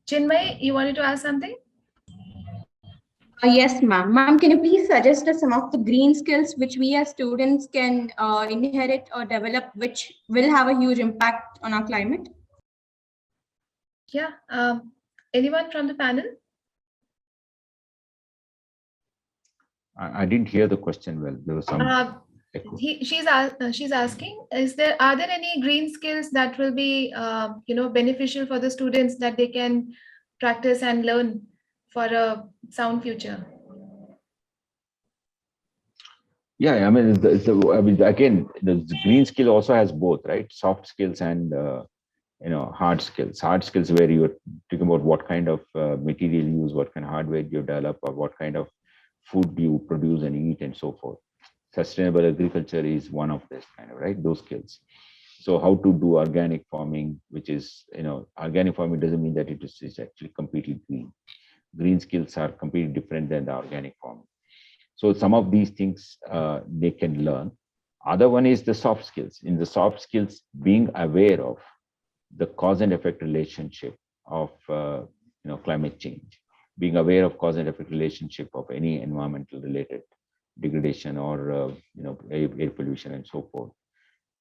Chinmay, you wanted to ask something? Yes, ma'am. Ma'am, can you please suggest us some of the green skills which we as students can inherit or develop, which will have a huge impact on our climate? Yeah. Anyone from the panel? I didn't hear the question well. There was some echo. She's asking, are there any green skills that will be beneficial for the students that they can practice and learn for a sound future? Yeah, I mean, again, the green skill also has both, right? Soft skills and hard skills. Hard skills where you're talking about what kind of material you use, what kind of hardware you develop, or what kind of food you produce and eat, and so forth. Sustainable agriculture is one of this kind of, right? Those skills. So how to do organic farming, which is, organic farming doesn't mean that it is actually completely green. Green skills are completely different than the organic farming. So some of these things they can learn. Other one is the soft skills. In the soft skills, being aware of the cause and effect relationship of climate change, being aware of cause and effect relationship of any environmental related degradation or air pollution and so forth,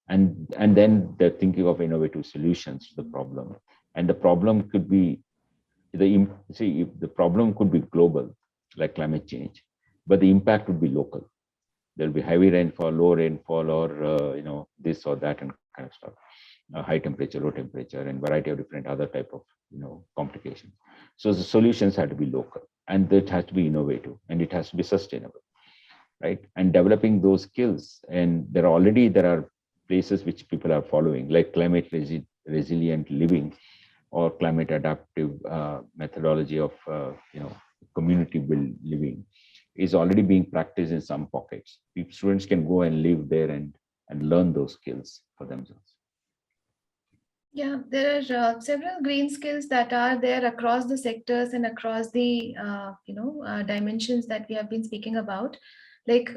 and then they're thinking of innovative solutions to the problem. And the problem could be the problem could be global, like climate change, but the impact would be local. There'll be heavy rainfall, low rainfall, or this or that and kind of stuff. High temperature, low temperature, and variety of different other type of complications. So the solutions have to be local, and it has to be innovative, and it has to be sustainable, right? And developing those skills, and there are places which people are following, like climate resilient living or climate adaptive methodology of community build living is already being practiced in some pockets. Students can go and live there and learn those skills for themselves. Yeah, there are several green skills that are there across the sectors and across the dimensions that we have been speaking about. Like,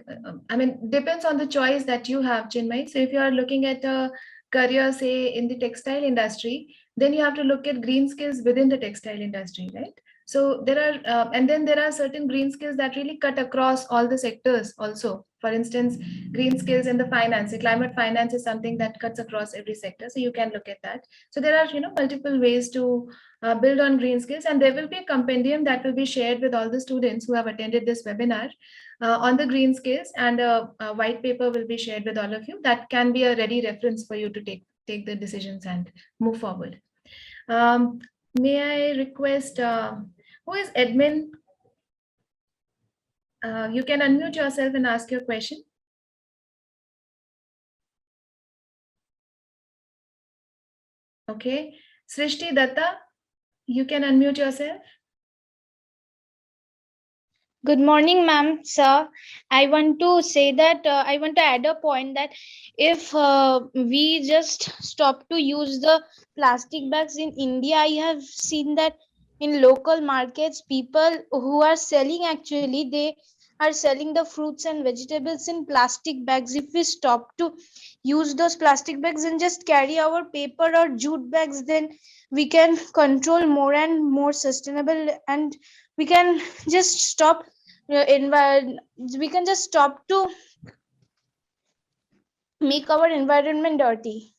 depends on the choice that you have, Chinmay. So if you are looking at a career, say in the textile industry, then you have to look at green skills within the textile industry, right? So there are, and then there are certain green skills that really cut across all the sectors also. For instance, green skills in the finance, the climate finance is something that cuts across every sector. So you can look at that. So there are, multiple ways to build on green skills, and there will be a compendium that will be shared with all the students who have attended this webinar on the green skills, and a white paper will be shared with all of you that can be a ready reference for you to take the decisions and move forward. May I request, who is admin? You can unmute yourself and ask your question. Okay, Srishti Datta, you can unmute yourself. Good morning, ma'am, sir. I want to say that I want to add a point that if we just stop to use the plastic bags in India, I have seen that in local markets, people who are selling, actually, they are selling the fruits and vegetables in plastic bags. If we stop to use those plastic bags and just carry our paper or jute bags, then we can control more and more sustainable, and we can just stop we can just stop to make our environment dirty.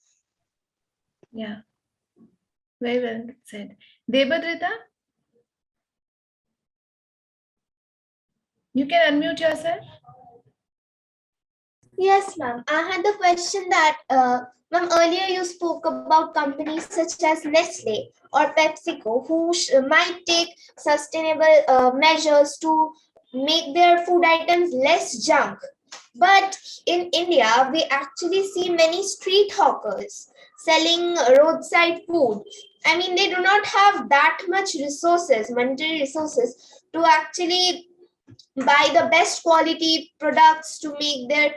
Yeah, very well said. Debadrita, you can unmute yourself. Yes, ma'am. I had the question that, ma'am, earlier you spoke about companies such as Nestle or PepsiCo who might take sustainable measures to make their food items less junk. But in India, we actually see many street hawkers selling roadside food. I mean, they do not have that much resources, monetary resources, to actually buy the best quality products to make their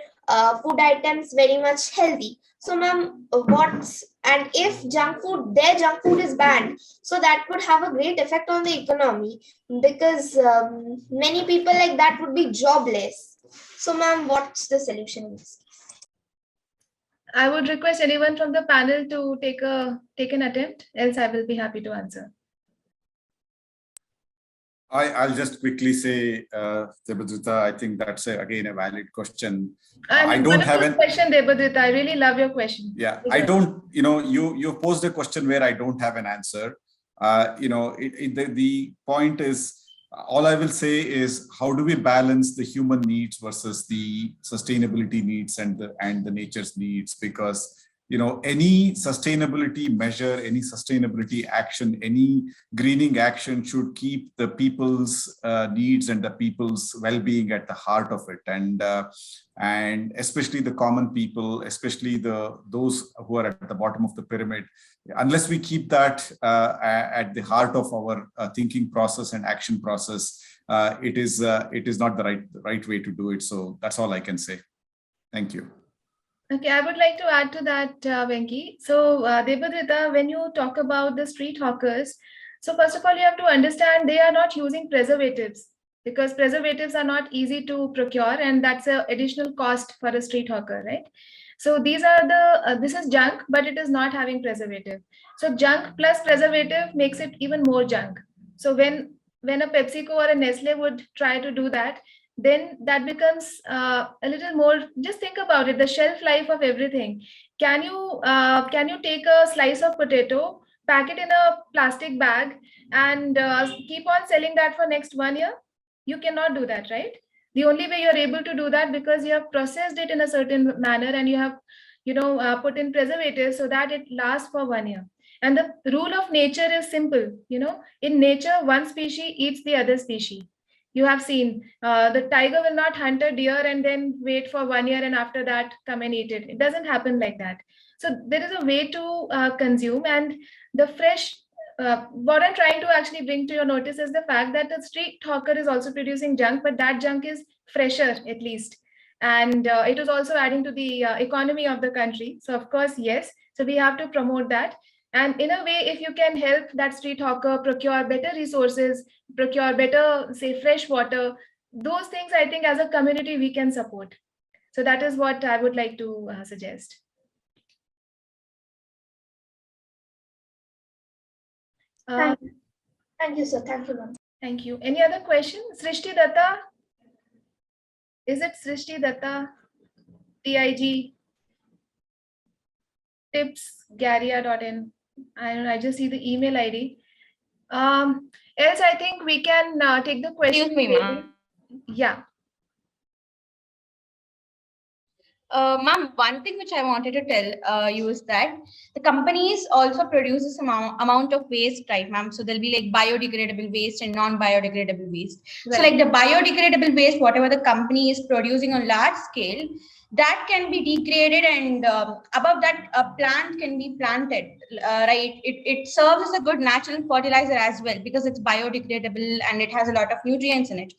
food items very much healthy. So, ma'am, if their junk food is banned, so that would have a great effect on the economy, because many people like that would be jobless. So, ma'am, what's the solution in this case? I would request anyone from the panel to take an attempt, else I will be happy to answer. I'll just quickly say, Debadrita, I think that's again a valid question. I don't have a question, Debadrita. I really love your question. Yeah, I don't, you posed a question where I don't have an answer. The point is, all I will say is, how do we balance the human needs versus the sustainability needs and the nature's needs? Because any sustainability measure, any sustainability action, any greening action should keep the people's needs and the people's well-being at the heart of it, and especially the common people, especially those who are at the bottom of the pyramid. Unless we keep that at the heart of our thinking process and action process, it is not the right way to do it. So that's all I can say. Thank you. Okay, I would like to add to that, Venki. So, Debadrita, when you talk about the street hawkers, so first of all, you have to understand they are not using preservatives, because preservatives are not easy to procure, and that's an additional cost for a street hawker, right? So these are this is junk, but it is not having preservative. So junk plus preservative makes it even more junk. So when a PepsiCo or a Nestle would try to do that, then that becomes a little more. Just think about it, the shelf life of everything. Can you take a slice of potato, pack it in a plastic bag, and keep on selling that for next 1 year? You cannot do that, right? The only way you're able to do that, because you have processed it in a certain manner and you have put in preservatives so that it lasts for 1 year. And the rule of nature is simple. In nature, one species eats the other species. You have seen the tiger will not hunt a deer and then wait for 1 year and after that come and eat it. It doesn't happen like that. So there is a way to consume, and the fresh. What I'm trying to actually bring to your notice is the fact that the street hawker is also producing junk, but that junk is fresher at least. And it is also adding to the economy of the country. So of course, yes. So we have to promote that. And in a way, if you can help that street hawker procure better resources, procure better, say, fresh water, those things, I think as a community, we can support. So that is what I would like to suggest. Thank you, sir. Thank you, ma'am. Thank you. Any other question? Srishti Datta? Is it Srishti Datta? TIG? tipsgaria.in. I just see the email ID. Else, I think we can take the question. Excuse me, ma'am. Yeah. Ma'am, one thing which I wanted to tell you is that the companies also produce this amount of waste, right, ma'am? So there'll be like biodegradable waste and non-biodegradable waste. Right. So like the biodegradable waste, whatever the company is producing on large scale, that can be degraded, and above that, a plant can be planted, right? It serves as a good natural fertilizer as well, because it's biodegradable and it has a lot of nutrients in it.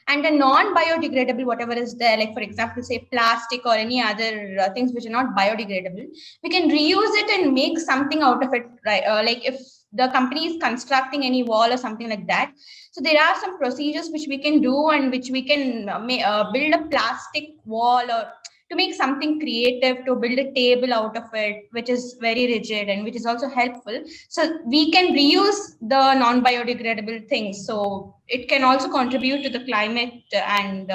And the non-biodegradable, whatever is there, like for example, say plastic or any other things which are not biodegradable, we can reuse it and make something out of it, right? Like if the company is constructing any wall or something like that, so there are some procedures which we can do, and which we can build a plastic wall, or to make something creative, to build a table out of it, which is very rigid and which is also helpful. So we can reuse the non-biodegradable things. So it can also contribute to the climate, and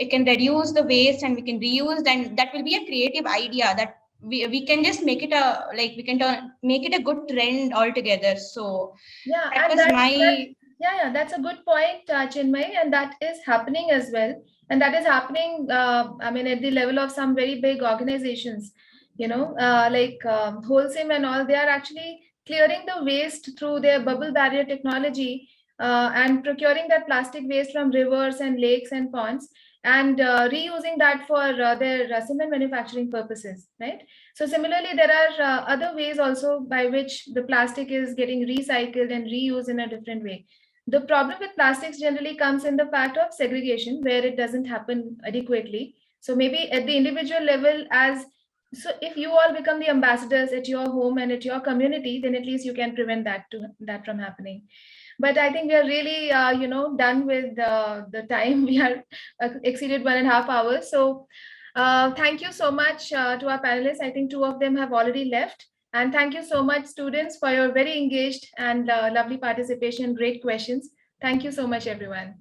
it can reduce the waste, and we can reuse, and that will be a creative idea that we can just make it make it a good trend altogether. So yeah, that was my... Yeah, that's a good point, Chinmay, and that is happening as well. And that is happening, I mean, at the level of some very big organizations, like Wholesome and all. They are actually clearing the waste through their bubble barrier technology, and procuring that plastic waste from rivers and lakes and ponds, and reusing that for their cement manufacturing purposes, right? So similarly, there are other ways also by which the plastic is getting recycled and reused in a different way. The problem with plastics generally comes in the fact of segregation, where it doesn't happen adequately. So maybe at the individual level, so if you all become the ambassadors at your home and at your community, then at least you can prevent that from happening. But I think we are really, done with the time. We are exceeded 1.5 hours. So thank you so much to our panelists. I think 2 of them have already left. And thank you so much, students, for your very engaged and lovely participation, great questions. Thank you so much, everyone.